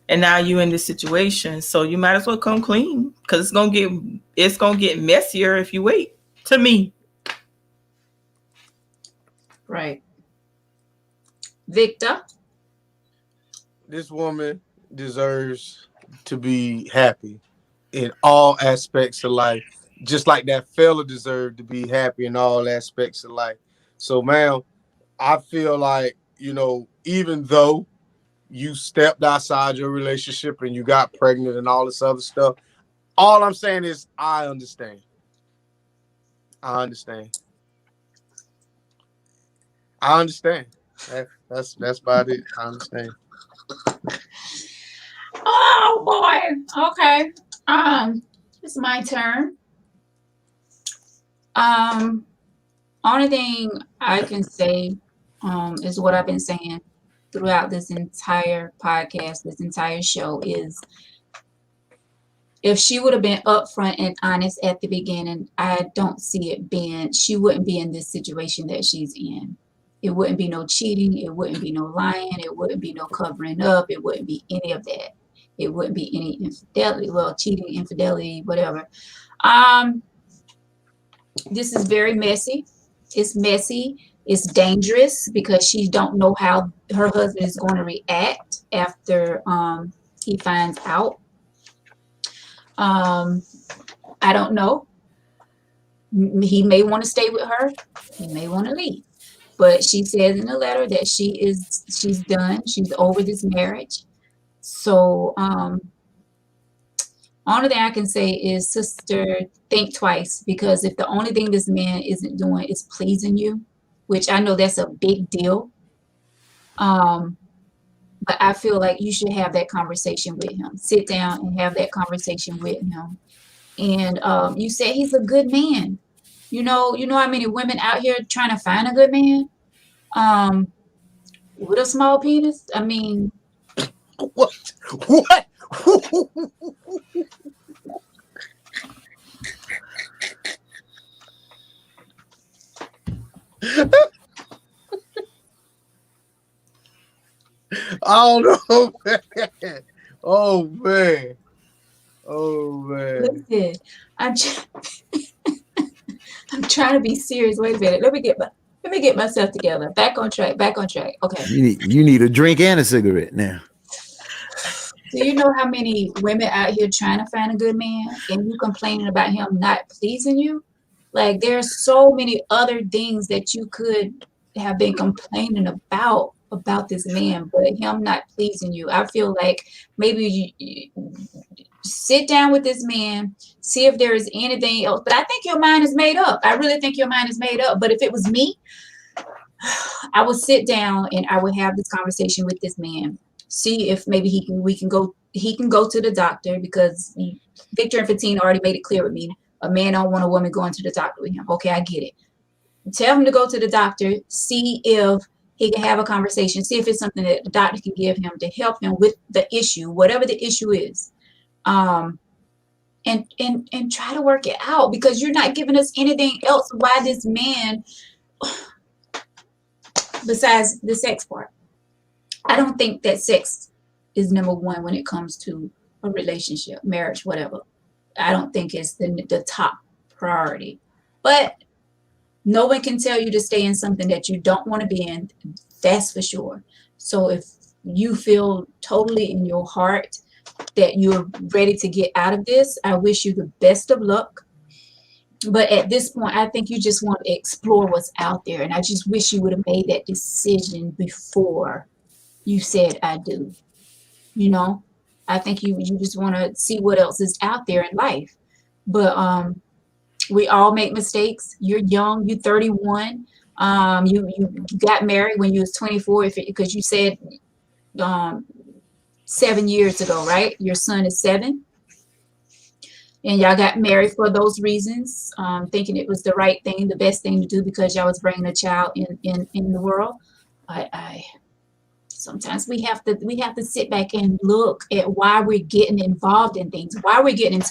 And now you in this situation, so you might as well come clean because it's gonna get messier if you wait. To me, right, Victor. This woman deserves to be happy in all aspects of life, just like that fella deserved to be happy in all aspects of life. So, ma'am, I feel like, even though you stepped outside your relationship and you got pregnant and all this other stuff, all I'm saying is I understand. That's about it. I understand. Oh boy. Okay. It's my turn. Only thing I can say is what I've been saying throughout this entire podcast, this entire show, is if she would have been upfront and honest at the beginning, I don't see it being, she wouldn't be in this situation that she's in. It wouldn't be no cheating. It wouldn't be no lying. It wouldn't be no covering up. It wouldn't be any of that. It wouldn't be any infidelity. Well, cheating, infidelity, whatever. This is very messy. It's messy. It's dangerous because she don't know how her husband is going to react after he finds out. I don't know. He may want to stay with her. He may want to leave. But she says in the letter that she's done. She's over this marriage. So only thing I can say is, sister, think twice, because if the only thing this man isn't doing is pleasing you, which I know that's a big deal. But I feel like you should have that conversation with him. Sit down and have that conversation with him. And you said he's a good man. You know how many women out here trying to find a good man? with a small penis. I mean, What? What? I don't know, man. Oh man. Oh man. listen, I'm I'm trying to be serious. Wait a minute. Let me get myself together. Back on track. Back on track. Okay. You need a drink and a cigarette now. Do you know how many women out here trying to find a good man and you complaining about him not pleasing you? Like there's so many other things that you could have been complaining about this man, but him not pleasing you. I feel like maybe you sit down with this man, see if there is anything else. But I think your mind is made up. I really think your mind is made up. But if it was me, I would sit down and I would have this conversation with this man. See if maybe he can go to the doctor because Victor and Fatine already made it clear with me. A man don't want a woman going to the doctor with him. Okay, I get it. Tell him to go to the doctor, see if he can have a conversation, see if it's something that the doctor can give him to help him with the issue, whatever the issue is. And try to work it out because you're not giving us anything else why this man besides the sex part. I don't think that sex is number one when it comes to a relationship, marriage, whatever. I don't think it's the top priority. But no one can tell you to stay in something that you don't want to be in. That's for sure. So if you feel totally in your heart that you're ready to get out of this, I wish you the best of luck. But at this point, I think you just want to explore what's out there. And I just wish you would have made that decision before you said I do. You know, I think you just want to see what else is out there in life. But we all make mistakes. You're young, you're 31. You got married when you was 24 because you said 7 years ago, right? Your son is 7. And y'all got married for those reasons, thinking it was the right thing, the best thing to do because y'all was bringing a child in the world. I sometimes we have to sit back and look at why we're getting involved in things, why we're getting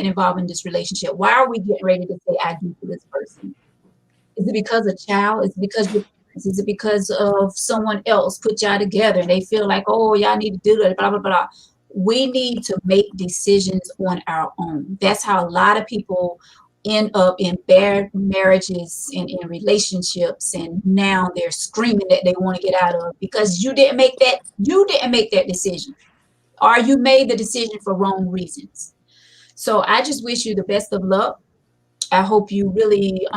involved in this relationship, why are we getting ready to say I do to this person? Is it because of child? Is it because of someone else put y'all together and they feel like, oh, y'all need to do that, blah, blah, blah. We need to make decisions on our own. That's how a lot of people end up in bad marriages and in relationships, and now they're screaming that they want to get out of because you didn't make that decision, or you made the decision for wrong reasons. So I just wish you the best of luck. I hope you really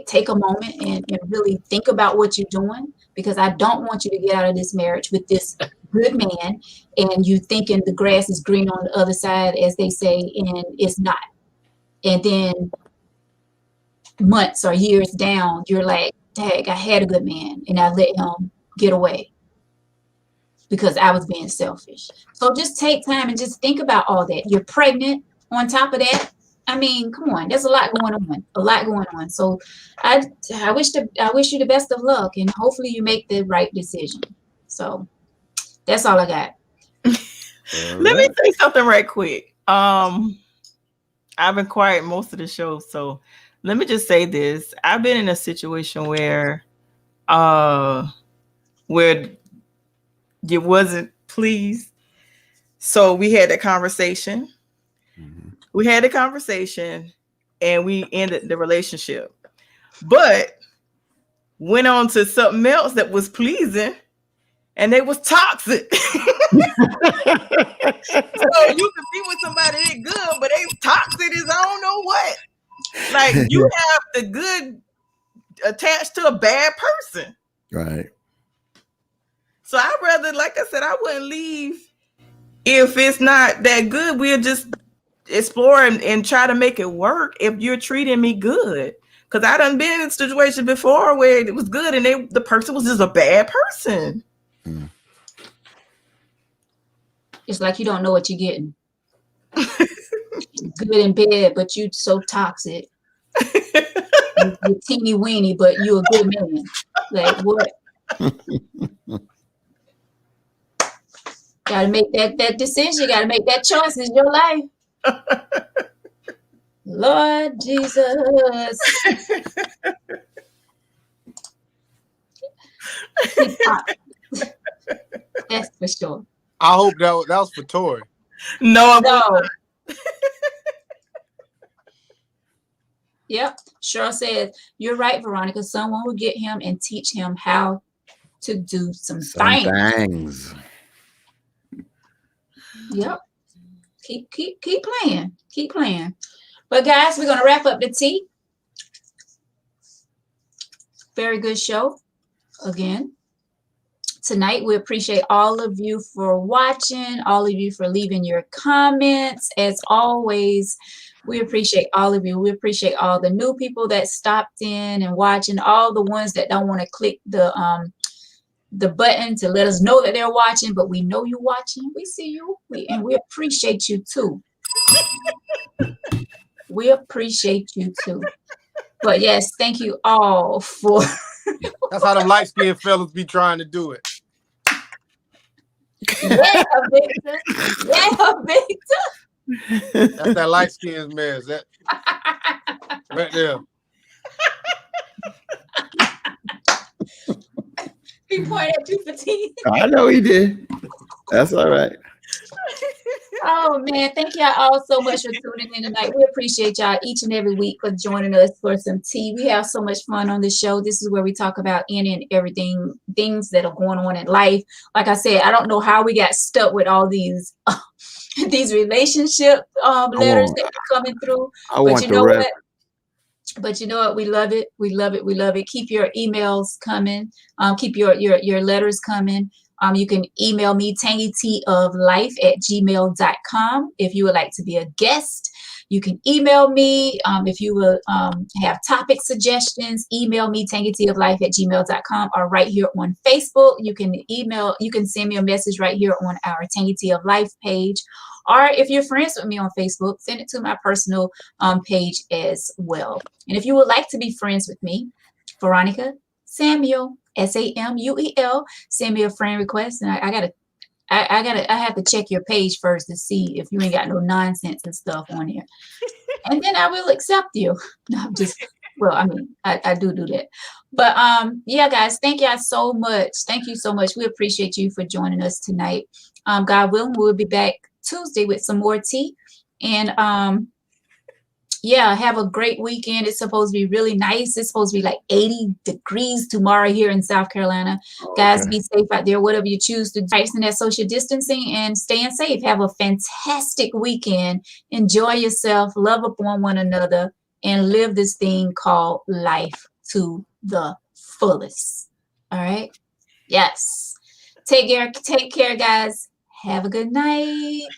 take a moment and really think about what you're doing, because I don't want you to get out of this marriage with this good man and you thinking the grass is green on the other side, as they say, and it's not. And then months or years down, you're like, dang, I had a good man and I let him get away because I was being selfish. So just take time and just think about all that. You're pregnant on top of that. I mean, come on, there's a lot going on. So I wish you the best of luck, and hopefully you make the right decision. So that's all I got. Let me say something right quick. I've been quiet most of the show, so let me just say this. I've been in a situation where you wasn't pleased. So we had that conversation. Mm-hmm. We had a conversation and we ended the relationship, but went on to something else that was pleasing, and they was toxic. So you can be with somebody that's good, but they toxic as I don't know what. Like you have the good attached to a bad person. Right. So I'd rather, like I said, I wouldn't leave if it's not that good. We'll just explore and try to make it work if you're treating me good. Because I done been in a situation before where it was good and the person was just a bad person. Mm. It's like you don't know what you're getting. Good in bed, but you so toxic. you're teeny weeny, but you're a good man. Like what? Gotta make that decision. You gotta make that choice. It's your life. Lord Jesus. That's for sure. I hope that was for Tori. No, No. Yep. Cheryl says, you're right, Veronica. Someone will get him and teach him how to do some things. Yep. Keep playing. Keep playing. But guys, we're gonna wrap up the tea. Very good show again tonight. We appreciate all of you for watching, all of you for leaving your comments. As always, we appreciate all of you. We appreciate all the new people that stopped in and watching, all the ones that don't want to click the button to let us know that they're watching, but we know you're watching. We see you, and we appreciate you too. We appreciate you too. But yes, thank you all for. That's how them light-skinned fellas be trying to do it. Yeah, Victor. Yeah, Victor. That's that light-skinned mess. That right there. He pointed at you for tea. I know he did. That's all right. Oh man, thank y'all all so much for tuning in tonight. We appreciate y'all each and every week for joining us for some tea. We have so much fun on the show. This is where we talk about any and everything, things that are going on in life. Like I said, I don't know how we got stuck with all these these relationship letters that are coming through. But you know what? But you know what? We love it. We love it. We love it. Keep your emails coming. Keep your letters coming. You can email me tangyteaoflife@gmail.com if you would like to be a guest. You can email me if you will have topic suggestions. Email me tangyteaoflife@gmail.com or right here on Facebook. You can send me a message right here on our Tangy Tea of Life page. Or if you're friends with me on Facebook, send it to my personal page as well. And if you would like to be friends with me, Veronica Samuel, Samuel, send me a friend request, and I have to check your page first to see if you ain't got no nonsense and stuff on here, and then I will accept you. No, I'm just I do that. But yeah, guys, thank y'all so much. Thank you so much. We appreciate you for joining us tonight. God willing, we'll be back Tuesday with some more tea, and yeah, have a great weekend. It's supposed to be really nice. It's supposed to be like 80 degrees tomorrow here in South Carolina. Okay. Guys, be safe out there. Whatever you choose to do, practicing that social distancing and staying safe. Have a fantastic weekend. Enjoy yourself. Love upon one another and live this thing called life to the fullest. All right? Yes. Take care, guys. Have a good night.